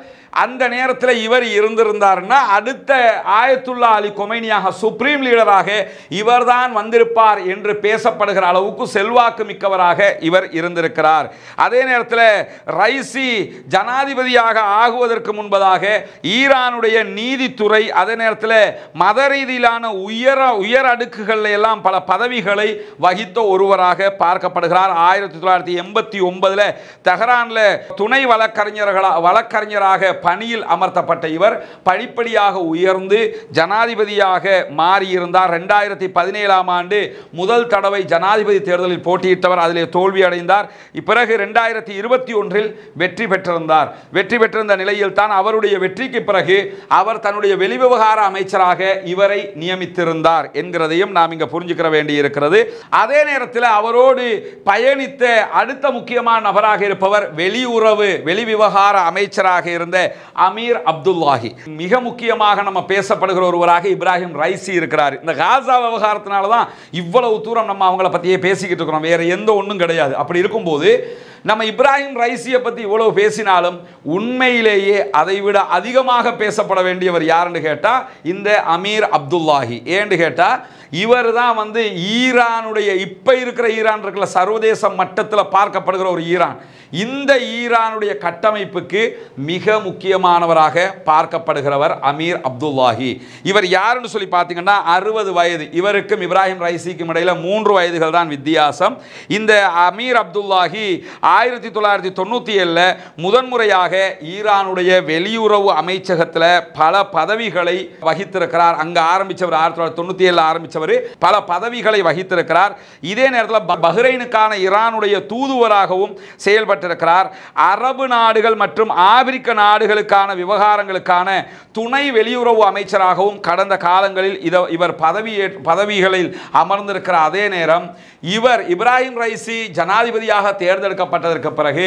அந்த நேரத்தில் இவர் இருந்திருந்தார்னா அடுத்த ஆயத்துல்லா அலி கொமைனியாக சுப்ரீம் லீடராக இவர்தான் வந்திருப்பார் என்று பேசப்படுகிற அளவுக்கு செல்வாக்கு மிக்கவராக இவர் இருந்திருக்கிறார். அதே நேரத்தில் ரைசி ஜனாதிபதியாக ஆகுவதற்கு முன்பதாக ஈரானுடைய நீதித்துறை, அதே நேரத்தில் மத ரீதியிலான உயர் அடுக்குகளில் எல்லாம் பல பதவிகளை வகித்த ஒருவராக பார்க்கப்படுகிறார். 1989 தெஹரானில் துணை வழக்கறிஞராக பணியில் அமர்த்தப்பட்ட இவர் படிப்படியாக உயர்ந்து ஜனாதிபதியாக மாறியிருந்தார். 2017 ஆண்டு முதல் தடவை ஜனாதிபதி தேர்தலில் போட்டியிட்டவர், அதிலே தோல்வி அடைந்தார். பிறகு 2021 வெற்றி பெற்றிருந்தார். வெற்றி பெற்றிருந்த நிலையில் தான் அவருடைய வெற்றிக்கு பிறகு அவர் தன்னுடைய வெளிவிவகார அமைச்சராக இவரை நியமித்திருந்தார் என்கிறதையும் நாம் இங்க புரிஞ்சுக்கிற வேண்டி இருக்கிறது. அதே நேரத்தில் அவரோடு பயணித்த அடுத்த முக்கியமான நபராக இருப்பவர் வெளிவிவகார அமைச்சராக இருந்த அமீர் அப்துல்லாஹி. மிக முக்கியமாக நம்ம பேசப்படுகிற ஒருவராக இப்ராஹிம் ரைசி இருக்கிறார். இந்த காசா விவகாரத்தினால தான் இவ்வளவு தூரம் நம்ம அவங்கள பற்றியே பேசிக்கிட்டு இருக்கிறோம், வேற எந்த ஒன்றும் கிடையாது. அப்படி இருக்கும்போது நம்ம இப்ராஹிம் ரைசியை பற்றி இவ்வளவு பேசினாலும் உண்மையிலேயே அதைவிட அதிகமாக பேசப்பட வேண்டியவர் யாருன்னு கேட்டால் இந்த அமீர் அப்துல்லாஹி. ஏன்னு கேட்டால் இவர் தான் வந்து ஈரானுடைய இப்போ இருக்கிற ஈரான் இருக்கிற சர்வதேச மட்டத்தில் பார்க்கப்படுகிற ஒரு ஈரான், இந்த ஈரானுடைய கட்டமைப்புக்கு மிக முக்கியமானவராக பார்க்கப்படுகிறவர் அமீர் அப்துல்லாஹி. இவர் யாருன்னு சொல்லி பார்த்தீங்கன்னா 60 வயது. இவருக்கும் இப்ராஹிம் ரைசிக்கும் இடையில 3 வயதுகள் தான் வித்தியாசம். இந்த அமீர் அப்துல்லாஹி 1997 முதன்முறையாக ஈரானுடைய வெளியுறவு அமைச்சகத்தில் பல பதவிகளை வகித்திருக்கிறார். அங்கே ஆரம்பித்தவர் 1997 ஆரம்பித்தவர் பல பதவிகளை வகித்திருக்கிறார். இதே நேரத்தில் பஹ்ரைனுக்கான ஈரானுடைய தூதுவராகவும் செயல்பட்டிருக்கிறார். அரபு நாடுகள் மற்றும் ஆப்பிரிக்க நாடுகளுக்கான விவகாரங்களுக்கான துணை வெளியுறவு அமைச்சராகவும் கடந்த காலங்களில் இவர் பதவிகளில் அமர்ந்திருக்கிற அதே நேரம் இவர் இப்ராஹிம் ரைசி ஜனாதிபதியாக தேர்ந்தெடுக்கப்பட்டதற்கு பிறகு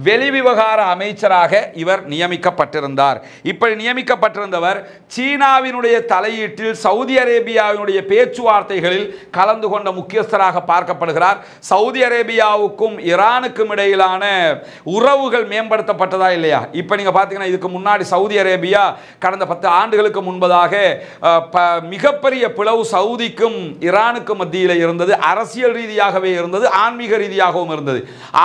வெளிவிவகார அமைச்சராக இவர் நியமிக்கப்பட்டிருந்தார். இப்படி நியமிக்கப்பட்டிருந்தவர் சீனாவினுடைய தலையீட்டில் சவுதி அரேபியாவினுடைய பேச்சுவார்த்தைகளில் கலந்து கொண்ட முக்கியஸ்தராக பார்க்கப்படுகிறார். சவுதி அரேபியாவுக்கும் ஈரானுக்கும் இடையிலான உறவுகள் மேம்படுத்தப்பட்டதா இல்லையா? இப்போ நீங்கள் பார்த்தீங்கன்னா இதுக்கு முன்னாடி சவுதி அரேபியா கடந்த 10 ஆண்டுகளுக்கு முன்பதாக மிகப்பெரிய பிளவு சவுதிக்கும் ஈரானுக்கும் மத்தியில் இருந்தது. அரசியல் ரீதியாகவே இருந்தது, ஆன்மீக ரீதியாகவும் இருந்தது.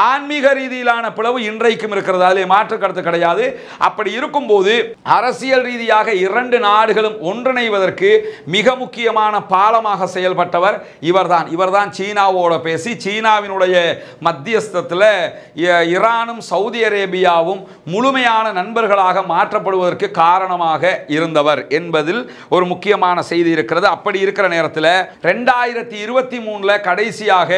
ஆன்மீக ரீதியிலான பிளவு இன்றைக்கும் இருக்கிறது, அதிலே மாற்று கருத்து கிடையாது. அப்படி இருக்கும்போது அரசியல் ரீதியாக 2 நாடுகளும் ஒன்றிணைவதற்கு மிக முக்கியமான பாலமாக தீவிரமாக செயல்பட்டவர் இவர்தான் சீனாவோட பேசி சீனாவினுடைய மத்தியஸ்தத்தில் ஈரானும் சவுதி அரேபியாவும் முழுமையான நண்பர்களாக மாற்றப்படுவதற்கு காரணமாக இருந்தவர் என்பதில் ஒரு முக்கியமான செய்தி இருக்கிறது. அப்படி இருக்கிற நேரத்தில் 2023 கடைசியாக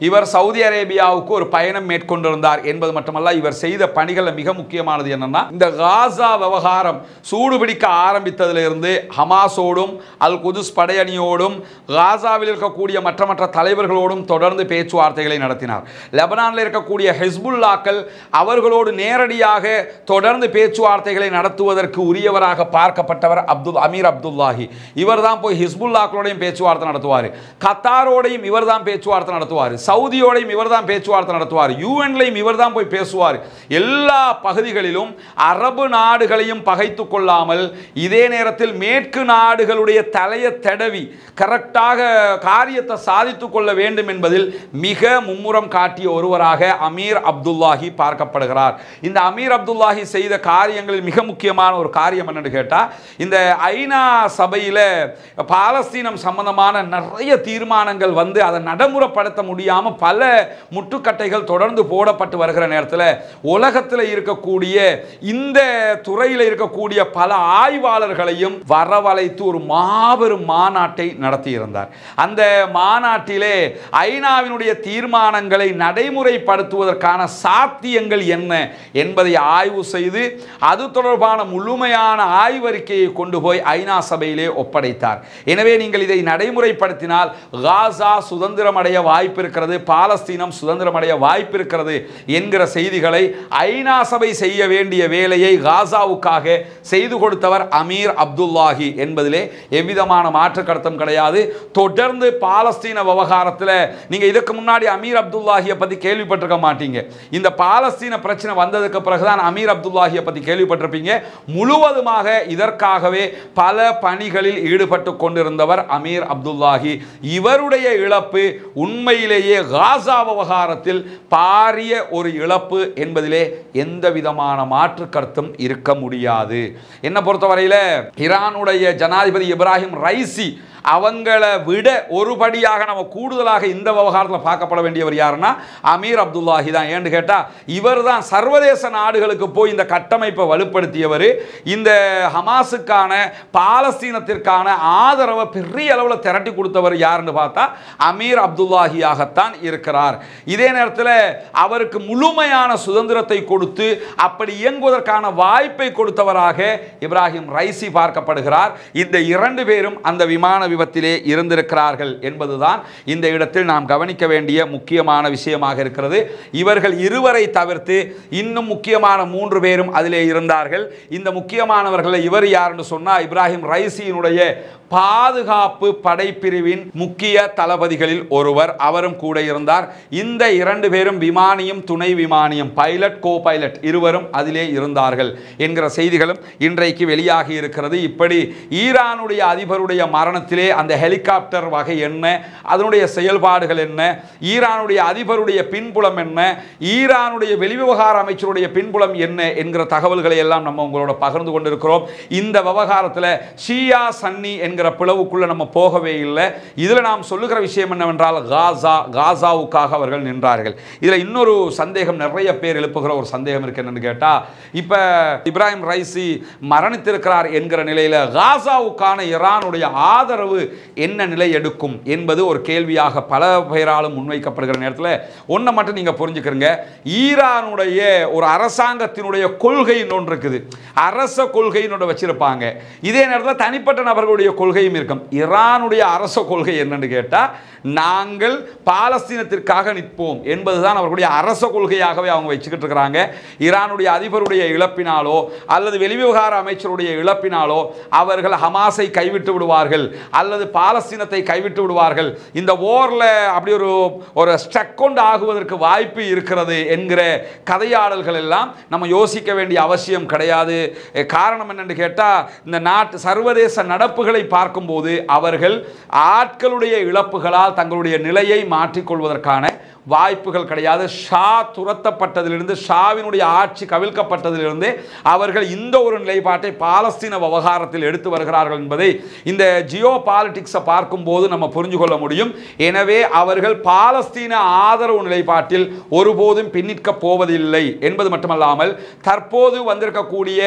இவர் சவுதி அரேபியாவுக்கு ஒரு பயணம் மேற்கொண்டிருந்தார் என்பது மட்டுமல்ல, இவர் செய்த பணிகள் மிக முக்கியமானது என்னன்னா, இந்த காசா விவகாரம் சூடுபிடிக்க ஆரம்பித்ததிலிருந்து ஹமாஸோடும் அல் குதுஸ் படையணியோடும் காசாவில் இருக்கக்கூடிய மற்ற தலைவர்களோடும் தொடர்ந்து பேச்சுவார்த்தைகளை நடத்தினார். லெபனானில் இருக்கக்கூடிய ஹிஸ்புல்லாக்கள் அவர்களோடு நேரடியாக தொடர்ந்து பேச்சுவார்த்தைகளை நடத்துவதற்கு உரியவராக பார்க்கப்பட்டவர் அமீர் அப்துல்லாஹி. இவர் தான் போய் ஹிஸ்புல்லாக்களோடையும் பேச்சுவார்த்தை நடத்துவார், கத்தாரோடையும் இவர் தான் பேச்சுவார்த்தை நடத்துவார், சவுதியோடையும் இவர் தான் பேச்சுவார்த்தை நடத்துவார், யூஎன்லையும் இவர் தான் போய் பேசுவார். எல்லா பகுதிகளிலும் அரபு நாடுகளையும் பகைத்து கொள்ளாமல் இதே நேரத்தில் மேற்கு நாடுகளுடைய தலையை தடவி கரெக்டாக காரியத்தை சாதித்துக் கொள்ள வேண்டும் என்பதில் மிக மும்முரம் காட்டிய ஒருவராக அமீர் அப்துல்லாஹி பார்க்கப்படுகிறார். இந்த அமீர் அப்துல்லாஹி செய்த காரியங்களில் மிக முக்கியமான ஒரு காரியம் என்னன்னு கேட்டா, இந்த ஐநா சபையில் பாலஸ்தீனம் சம்பந்தமான நிறைய தீர்மானங்கள் வந்து அதை நடைமுறைப்படுத்த முடியாமல் பல முட்டுக்கட்டைகள் தொடர்ந்து போடப்பட்டு வருகிற நேரத்தில் உலகத்தில் இருக்கக்கூடிய இந்த துறையில் இருக்கக்கூடிய பல ஆய்வாளர்களையும் வரவழைத்து ஒரு மாபெரும் மாநாட்டை நடத்தியிருந்தார். அந்த மாநாட்டிலே ஐநாவினுடைய தீர்மானங்களை நடைமுறைப்படுத்துவதற்கான சாத்தியங்கள் என்ன என்பதை ஆய்வு செய்து அது தொடர்பான முழுமையான ஆய்வறிக்கையை கொண்டு போய் ஐநா சபையிலே ஒப்படைத்தார். எனவே நீங்கள் இதை நடைமுறைப்படுத்தினால் காசா சுதந்திரமடைய வாய்ப்பு இருக்கிறது, பாலஸ்தீனம் சுதந்திரமடைய வாய்ப்பு இருக்கிறது என்கிற செய்திகளை ஐநா சபை செய்ய வேண்டிய வேலையை காசாவுக்காக செய்து கொடுத்தவர் அமீர் அப்துல்லாஹி என்பதிலே எவ்விதமான மாற்று கருத்தும் கிடையாது. தொடர்ந்து பாலஸ்தீன விவகாரத்தில் நீங்க இதுக்கு முன்னாடி அமீர் அப்துல்லாஹியை பத்தி கேள்விப்பட்டிருக்க மாட்டீங்க. இந்த பாலஸ்தீன பிரச்சனை வந்ததுக்கு பிறகுதான் அமீர் அப்துல்லாஹியை பத்தி கேள்விப்பட்டிருப்பீங்க. முழுவதுமாக இதற்காகவே பல பணிகளில் ஈடுபட்டு கொண்டிருந்தவர் அமீர் அப்துல்லாஹி. இவருடைய இழப்பு உண்மையிலேயே காசா விவகாரத்தில் பாரிய ஒரு இழப்பு என்பதிலே எந்த விதமான மாற்று கருத்தும் இருக்க முடியாது. என்ன பொறுத்தவரையில் ஈரானுடைய ஜனாதிபதி இப்ராஹிம் ரைசி அவங்களை விட ஒருபடியாக நம்ம கூடுதலாக இந்த விவகாரத்தில் பார்க்கப்பட வேண்டியவர் யாருன்னா அமீர் அப்துல்லாஹி தான். ஏன்னு கேட்டால் இவர் தான் சர்வதேச நாடுகளுக்கு போய் இந்த கட்டமைப்பை வலுப்படுத்தியவர். இந்த ஹமாஸுக்கான பாலஸ்தீனத்திற்கான ஆதரவை பெரிய அளவில் திரட்டி கொடுத்தவர் யாருன்னு பார்த்தா அமீர் அப்துல்லாஹியாகத்தான் இருக்கிறார். இதே நேரத்தில் அவருக்கு முழுமையான சுதந்திரத்தை கொடுத்து அப்படி இயங்குவதற்கான வாய்ப்பை கொடுத்தவராக இப்ராஹிம் ரைசி பார்க்கப்படுகிறார். இந்த இரண்டு பேரும் அந்த விமான விபத்திலே இருந்திருக்கிறார்கள் என்பதுதான் இந்த இடத்தில் நாம் கவனிக்க வேண்டிய முக்கியமான விஷயமாக இருக்கிறது. இவர்கள் இருவரை தவிர்த்து இன்னும் முக்கியமான 3 பேரும் அதிலே இருந்தார்கள். இந்த முக்கியமானவர்கள் இவர் யாருன்னு சொன்னா இப்ராஹிம் ரைசியினுடைய பாதுகாப்பு படைப்பிரிவின் முக்கிய தளபதிகளில் ஒருவர், அவரும் கூட இருந்தார். இந்த 2 பேரும் விமானியும் துணை விமானியும் பைலட் கோ பைலட் இருவரும் அதிலே இருந்தார்கள் என்கிற செய்திகளும் இன்றைக்கு வெளியாகி இருக்கிறது. இப்படி ஈரானுடைய அதிபருடைய மரணத்திலே அந்த ஹெலிகாப்டர் வகை என்ன, அதனுடைய செயல்பாடுகள் என்ன, ஈரானுடைய அதிபருடைய பின்புலம் என்ன, ஈரானுடைய வெளிவிவகார அமைச்சருடைய பின்புலம் என்ன என்கிற தகவல்களை எல்லாம் நம்ம உங்களோட பகிர்ந்து கொண்டிருக்கிறோம். இந்த விவகாரத்தில் ஷியா சன்னி என்கிற பிளவுக்குள்ள நம்ம போகவே இல்லை. இதுல நாம் சொல்லுகிற விஷயம் என்னவென்றால் காசாவுக்காக அவர்கள் நின்றார்கள். இதுல இன்னொரு சந்தேகம் நிறைய பேர் எழுப்புகிற ஒரு சந்தேகம் இருக்கு. என்னன்னு கேட்டா, இப்ப இப்ராஹிம் ரைசி மரணித்திருக்கிறார் என்கிற நிலையில காசாவுக்கான ஈரானுடைய ஆதரவு என்ன நிலை எடுக்கும் என்பது ஒரு கேள்வியாக பல பேராலும் முன்வைக்கப்படுகிற நேரத்தில் ஒன்றை மட்டும் நீங்க புரிஞ்சுக்கிறீங்க. ஈரானுடைய ஒரு அரசாங்கத்தினுடைய கொள்கை ஒன்று இருக்குது, அரச கொள்கைன்னு வச்சிருப்பாங்க. இதே நேரத்தில் தனிப்பட்ட நபர்களுடைய கொள்கையும் இருக்கும். ஈரானுடைய அரச கொள்கை என்னன்னு கேட்டா, நாங்கள் பாலஸ்தீனத்திற்காக நிற்போம் என்பதுதான் அவர்களுடைய அரச கொள்கையாகவே அவங்க வச்சுக்கிட்டு இருக்கிறாங்க. ஈரானுடைய அதிபருடைய இழப்பினாலோ அல்லது வெளிவிவகார அமைச்சருடைய இழப்பினாலோ அவர்கள் ஹமாஸை கைவிட்டு விடுவார்கள் அல்லது பாலஸ்தீனத்தை கைவிட்டு விடுவார்கள், இந்த போரில் அப்படி ஒரு ஸ்டக்கொண்டு ஆகுவதற்கு வாய்ப்பு இருக்கிறது என்கிற கதையாடல்கள் எல்லாம் நம்ம யோசிக்க வேண்டிய அவசியம் கிடையாது. காரணம் என்னன்னு கேட்டால், இந்த நாட்டு சர்வதேச நடப்புகளை பார்க்கும்போது அவர்கள் ஆட்களுடைய இழப்புகளால் தங்களுடைய நிலையை மாற்றிக்கொள்வதற்கான வாய்ப்புகள் கிடையாது. ஷா துரத்தப்பட்டதிலிருந்து, ஷாவினுடைய ஆட்சி கவிழ்க்கப்பட்டதிலிருந்து அவர்கள் இந்த ஒரு நிலைப்பாட்டை பாலஸ்தீன விவகாரத்தில் எடுத்து வருகிறார்கள் என்பதை இந்த ஜியோ பாலிடிக்ஸை பார்க்கும்போது நம்ம புரிஞ்சு கொள்ள முடியும். எனவே அவர்கள் பாலஸ்தீன ஆதரவு நிலைப்பாட்டில் ஒருபோதும் பின்னிற்க போவதில்லை என்பது மட்டுமல்லாமல், தற்போது வந்திருக்கக்கூடிய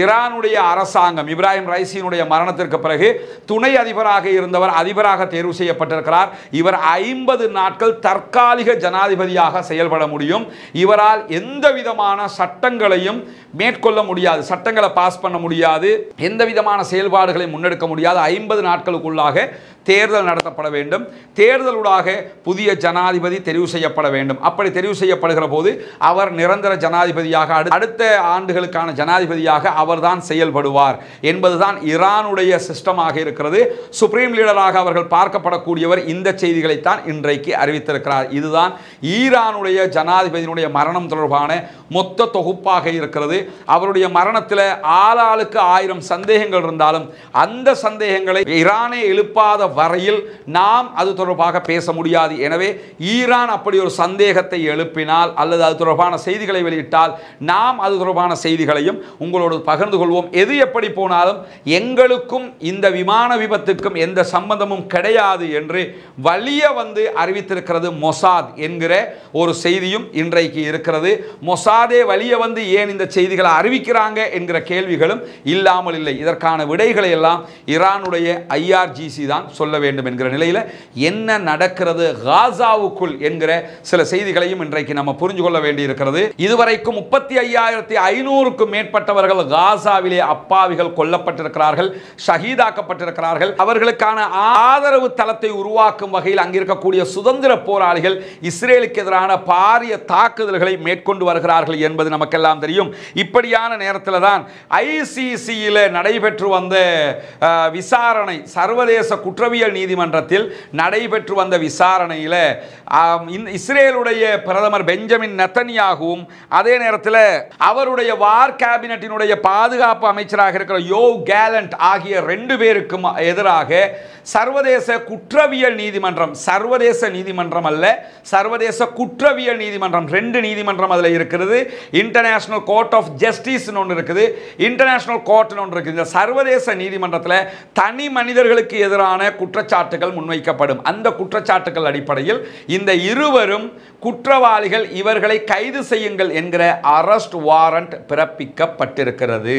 ஈரானுடைய அரசாங்கம் இப்ராஹிம் ரைசியினுடைய மரணத்திற்கு பிறகு துணை அதிபராக இருந்தவர் அதிபராக தேர்வு செய்யப்பட்டிருக்கிறார். இவர் 50 நாட்கள் தற்காலிக ஜனாதிபதியாக செயல்பட முடியும். இவரால் எந்த விதமான சட்டங்களையும் மேற்கொள்ள முடியாது, சட்டங்களை பாஸ் பண்ண முடியாது, எந்த விதமான செயல்பாடுகளை முன்னெடுக்க முடியாது. 50 நாட்களுக்குள்ளாக தேர்தல் நடத்தப்பட வேண்டும். தேர்தலுடாக புதிய ஜனாதிபதி தெரிவு செய்யப்பட வேண்டும். அப்படி தெரிவு செய்யப்படுகிற போது அவர் நிரந்தர ஜனாதிபதியாக, அடுத்த ஆண்டுகளுக்கான ஜனாதிபதியாக அவர்தான் செயல்படுவார் என்பதுதான் ஈரானுடைய சிஸ்டமாக இருக்கிறது. சுப்ரீம் லீடராக அவர்கள் பார்க்கப்படக்கூடியவர் இந்த செய்திகளைத்தான் இன்றைக்கு அறிவித்திருக்கிறார். இதுதான் ஈரானுடைய ஜனாதிபதியினுடைய மரணம் தொடர்பான மொத்த தொகுப்பாக இருக்கிறது. அவருடைய மரணத்தில் ஆளாளுக்கு 1000 சந்தேகங்கள் இருந்தாலும் அந்த சந்தேகங்களை ஈரானை எழுப்பாத வரையில் நாம் அது தொடர்பாக பேச முடியாது. எனவே ஈரான் அப்படி ஒரு சந்தேகத்தை எழுப்பினால் அல்லது அது தொடர்பான செய்திகளை வெளியிட்டால் நாம் அது தொடர்பான செய்திகளையும் உங்களோடு பகிர்ந்து கொள்வோம். எது எப்படி போனாலும் எங்களுக்கும் இந்த விமான விபத்துக்கும் எந்த சம்பந்தமும் கிடையாது என்று வலிய வந்து அறிவித்திருக்கிறது மொசாத் என்கிற ஒரு செய்தியும் இன்றைக்கு இருக்கிறது. மொசாதே வலிய வந்து ஏன் இந்த செய்திகளை அறிவிக்கிறாங்க என்கிற கேள்விகளும் இல்லாமல் இல்லை. இதற்கான விடைகளை எல்லாம் ஈரானுடைய IRGC தான் சொல்ல வேண்டும் என்கிற நிலையில் என்ன நடக்கிறது காசாவுக்குள் என்கிற சில செய்திகளையும் இன்றைக்கு நம்ம புரிஞ்சு கொள்ள வேண்டியிருக்கிறது. இதுவரைக்கும் 35,500க்கும் மேற்பட்டவர்கள் காசாவிலே அப்பாவிகள் கொல்லப்பட்டிருக்கிறார்கள், ஷஹீதாக்கப்பட்டிருக்கிறார்கள். அவர்களுக்கான ஆதரவு தளத்தை உருவாக்கும் வகையில் அங்கிருக்கக்கூடிய சுதந்திர போராளிகள் இஸ்ரேலுக்கு எதிரான பாரிய தாக்குதல்களை மேற்கொண்டு வருகிறார்கள் என்பது நமக்கெல்லாம் தெரியும். இப்படியான நேரத்தில் தான் ICCயில் நடைபெற்று வந்த விசாரணை, சர்வதேச குற்றவியல் நீதிமன்றத்தில் நடைபெற்று வந்த விசாரணையில் இஸ்ரேலுடைய பிரதமர் பெஞ்சமின் நெத்தன்யாகுவும் அதே நேரத்தில் அவருடைய வார் கேபினட்டினுடைய பாதுகாப்பு அமைச்சராக இருக்கிற யோவ் கேலண்ட் ஆகிய 2 பேருக்கும் எதிராக சர்வதேச குற்றவியல் நீதிமன்றம், சர்வதேச நீதிமன்றம் அல்ல, சர்வதேச குற்றவியல் நீதிமன்றம், 2 நீதிமன்றம் அதில் இருக்கிறது. இன்டர்நேஷனல் கோர்ட் ஆஃப் ஜஸ்டிஸ் ஒன்று இருக்குது, இன்டர்நேஷனல் கோர்ட் ஒன்று இருக்குது. இந்த சர்வதேச நீதிமன்றத்தில் தனி மனிதர்களுக்கு எதிரான குற்றச்சாட்டுகள் முன்வைக்கப்படும். அந்த குற்றச்சாட்டுகள் அடிப்படையில் இந்த இருவரும் குற்றவாளிகள், இவர்களை கைது செய்யுங்கள் என்கிற அரெஸ்ட் வாரண்ட் பிறப்பிக்கப்பட்டிருக்கிறது.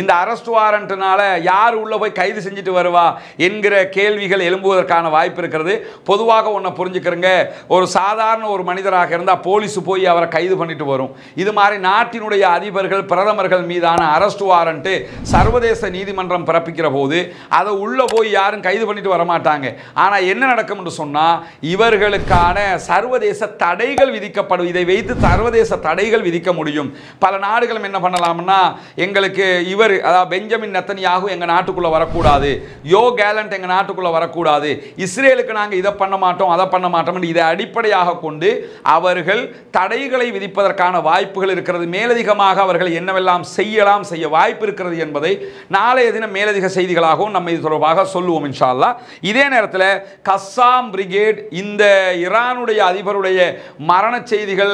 இந்த அரெஸ்ட் வாரண்ட்னால யார் உள்ள போய் கைது செஞ்சுட்டு வருவா என்கிற கேள்விகள் எழும்புவதற்கான வாய்ப்பு இருக்கிறது. பொதுவாக ஒன்றை புரிஞ்சுக்கிறங்க, ஒரு சாதாரண ஒரு மனிதராக இருந்தால் போலீஸ் போய் அவரை கைது பண்ணிட்டு வரும். இது மாதிரி நாட்டினுடைய அதிபர்கள், பிரதமர்கள் மீதான அரெஸ்ட் வாரண்ட் சர்வதேச நீதிமன்றம் பிறப்பிக்கிற போது அதை உள்ள போய் யாரும் கைது பண்ணிட்டு வரமாட்டாங்க. ஆனால் என்ன நடக்கும் என்று சொன்னால் இவர்களுக்கான சர்வதேச தடைகள் விதிக்கப்படும். இதை வைத்து சர்வதேச தடைகள் விதிக்க முடியும். பல நாடுகளும் என்ன பண்ணலாம்னா, எங்களுக்கு இவர் அதாவது பெஞ்சமின் நெத்தன்யாகு எங்கள் நாட்டுக்குள்ளே வரக்கூடாது, யோ கேலண்ட் எங்கள் நாட்டுக்குள்ளே வரக்கூடாது, இஸ்ரேலுக்கு நாங்கள் இதை பண்ண மாட்டோம் அதை பண்ண மாட்டோம், இதை அடிப்படையாக கொண்டு அவர்கள் தடைகளை விதிப்பதற்கான வாய்ப்புகள் இருக்கிறது. மேலதிகமாக அவர்கள் என்னவெல்லாம் செய்யலாம், செய்ய வாய்ப்பு இருக்கிறது என்பதை நாளைய தினம் மேலதிக செய்திகளாகவும் நம்ம இது தொடர்பாக சொல்லுவோம் இன்ஷா அல்லாஹ். இதே நேரத்தில் கஸ்ஸாம் பிரிகேட், இந்த ஈரானுடைய அதிபருடைய மரண செய்திகள்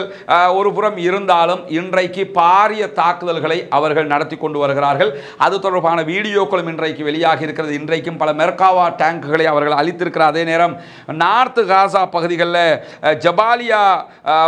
ஒரு புறம் இருந்தாலும் இன்றைக்கு பாரிய தாக்குதல்களை அவர்கள் நடத்தி கொண்டு வருகிறார்கள். அது தொடர்பான வீடியோக்களும் இன்றைக்கு வெளியாகி இருக்கிறது. இன்றைக்கும் பல மெர்காவா டேங்குகளை அவர்கள் அளித்திருக்கிற அதே நேரம் நார்த் காசா பகுதிகளில் ஜபாலியா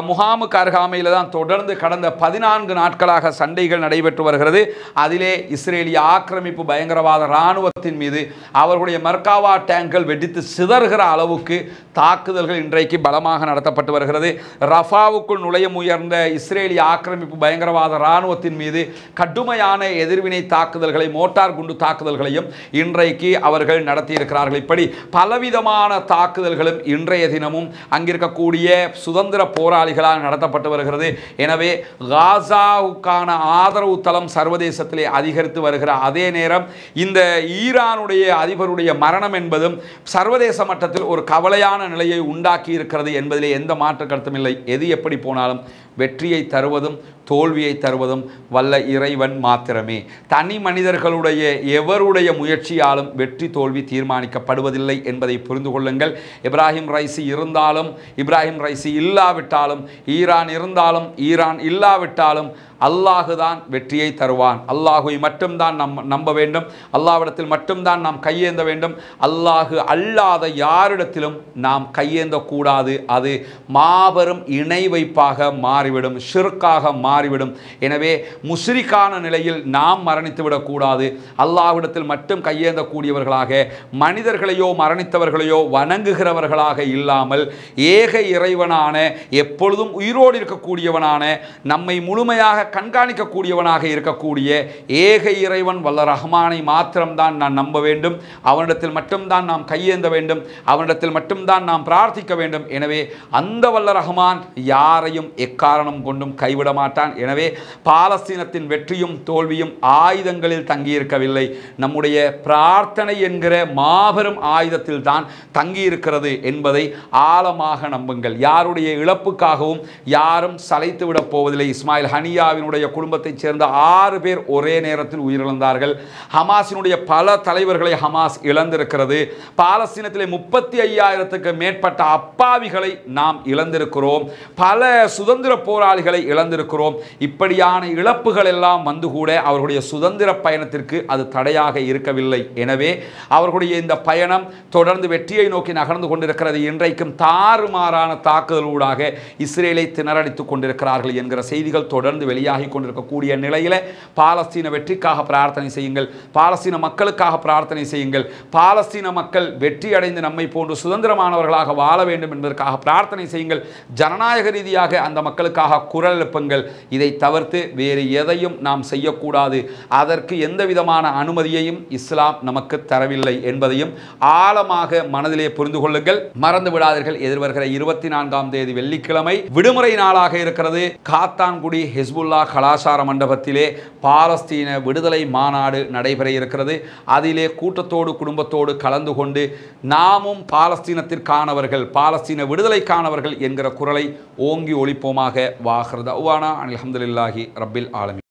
முகாமுக்கு அருகாமையில் தான் தொடர்ந்து கடந்த 14 நாட்களாக சண்டைகள் நடைபெற்று வருகிறது. அதிலே இஸ்ரேலிய ஆக்கிரமிப்பு பயங்கரவாத இராணுவத்தின் மீது அவர்களுடைய மெர்காவா டேங்குகள் வெடித்து சிதறுகிற அளவுக்கு தாக்குதல்கள் இன்றைக்கு பலமாக நடத்தப்பட்டு வருகிறது. ரஃபாவுக்குள் நுழைய முயன்ற இஸ்ரேலிய ஆக்கிரமிப்பு பயங்கரவாத இராணுவத்தின் மீது கடுமையான எதிர்வினை தாக்குதல்களை, மோட்டார் குண்டு தாக்குதல்களையும் இன்றைக்கு அவர்கள் நடத்தியிருக்கிறார்கள். இப்படி பலவிதமான தாக்குதல்களும் இன்றைய தினமும் அங்கிருக்கக்கூடிய சுதந்திர போராளிகளால் நடத்தப்பட்டு வருகிறது. எனவே காசாவுக்கான ஆதரவு தளம் சர்வதேசத்திலே அதிகரித்து வருகிற அதே நேரம் இந்த ஈரானுடைய அதிபருடைய மரணம் என்பதும் சர்வதேச மட்டத்தில் ஒரு கவலையான நிலையை உண்டாக்கி இருக்கிறது என்பதிலே எந்த மாற்று கருத்தும் இல்லை. எது எப்படி போனாலும் வெற்றியை தருவதும் தோல்வியை தருவதும் வல்ல இறைவன் மாத்திரமே. தனி மனிதர்களுடைய எவருடைய முயற்சியாலும் வெற்றி தோல்வி தீர்மானிக்கப்படுவதில்லை என்பதை புரிந்து கொள்ளுங்கள். இப்ராஹிம் ரைசி இருந்தாலும் இப்ராஹிம் ரைசி இல்லாவிட்டாலும், ஈரான் இருந்தாலும் ஈரான் இல்லாவிட்டாலும் அல்லாஹுதான் வெற்றியை தருவான். அல்லாஹுவை மட்டும்தான் நம்ப வேண்டும். அல்லாஹ்விடத்தில் மட்டும்தான் நாம் கையேந்த வேண்டும். அல்லாஹு அல்லாத யாரிடத்திலும் நாம் கையேந்தக்கூடாது. அது மாபெரும் இணை வைப்பாக மாறிவிடும், ஷிர்காக மாறிவிடும். எனவே முஷ்ரிக்கான நிலையில் நாம் மரணித்து விடக்கூடாது. அல்லாஹ்விடத்தில் மட்டும் கையேந்தக்கூடியவர்களாக, மனிதர்களையோ மரணித்தவர்களையோ வணங்குகிறவர்களாக இல்லாமல், ஏக இறைவனான, எப்பொழுதும் உயிரோடு இருக்கக்கூடியவனான, நம்மை முழுமையாக கண்காணிக்கக்கூடியவனாக இருக்கக்கூடிய ஏக இறைவன் வல்ல ரஹ்மானை மாத்திரம்தான் நான் நம்ப வேண்டும். அவனிடத்தில் மட்டும்தான் நாம் கையேந்த வேண்டும். அவனிடத்தில் மட்டும்தான் நாம் பிரார்த்திக்க வேண்டும். எனவே அந்த வல்ல ரஹ்மான் யாரையும் எக்காரணம் கொண்டும் கைவிட மாட்டான். எனவே பாலஸ்தீனத்தின் வெற்றியும் தோல்வியும் ஆயுதங்களில் தங்கியிருக்கவில்லை, நம்முடைய பிரார்த்தனை என்கிற மாபெரும் ஆயுதத்தில் தான் தங்கியிருக்கிறது என்பதை ஆழமாக நம்புங்கள். யாருடைய இழப்புக்காகவும் யாரும் சளைத்து விடப் போவதில்லை. இஸ்மாயில் ஹனியாவினுடைய குடும்பத்தைச் சேர்ந்த 6 பேர் ஒரே நேரத்தில் உயிரிழந்தார்கள். ஹமாஸினுடைய பல தலைவர்களை ஹமாஸ் இழந்திருக்கிறது. பாலஸ்தீனத்திலே 35,000க்கு மேற்பட்ட அப்பாவிகளை நாம் இழந்திருக்கிறோம். பல சுதந்திர போராளிகளை இழந்திருக்கிறோம். இப்படியான இழப்புகள் எல்லாம் வந்து கூட அவர்களுடைய சுதந்திர பயணத்திற்கு அது தடையாக இருக்கவில்லை. எனவே அவர்களுடைய இந்த பயணம் தொடர்ந்து வெற்றியை நோக்கி நகர்ந்து கொண்டிருக்கிறது. இன்றைக்கும் தாறுமாறான தாக்குதலூடாக இஸ்ரேலை திணறடித்துக் கொண்டிருக்கிறார்கள் என்கிற செய்திகள் தொடர்ந்து வெளியாகி கொண்டிருக்கக்கூடிய நிலையில் பாலஸ்தீன வெற்றிக்காக பிரார்த்தனை செய்யுங்கள். பாலஸ்தீன மக்களுக்காக பிரார்த்தனை செய்யுங்கள். பாலஸ்தீன மக்கள் வெற்றி அடைந்து நம்மை போன்று சுதந்திரமானவர்களாக வாழ வேண்டும் என்பதற்காக பிரார்த்தனை செய்யுங்கள். ஜனநாயக ரீதியாக அந்த மக்களுக்காக குரல் எழுப்புங்கள். இதை தவிர்த்து வேறு எதையும் நாம் செய்யக்கூடாது. அதற்கு எந்த விதமான அனுமதியையும் இஸ்லாம் நமக்கு தரவில்லை என்பதையும் ஆழமாக மனதிலே புரிந்து கொள்ளுங்கள். மறந்து விடாதீர்கள், எதிர்வருகிற 24ஆம் தேதி வெள்ளிக்கிழமை விடுமுறை நாளாக இருக்கிறது. காத்தான்குடி ஹிஸ்புல்லா கலாசார மண்டபத்திலே பாலஸ்தீன விடுதலை மாநாடு நடைபெற இருக்கிறது. அதிலே கூட்டத்தோடு குடும்பத்தோடு கலந்து கொண்டு நாமும் பாலஸ்தீனத்திற்கானவர்கள், பாலஸ்தீன விடுதலைக்கானவர்கள் என்கிற குரலை ஓங்கி ஒலிப்போமாக. வாஹிர் தஅவானா அல்ஹம்துலில்லாஹி ரப்பில் ஆலமீன்.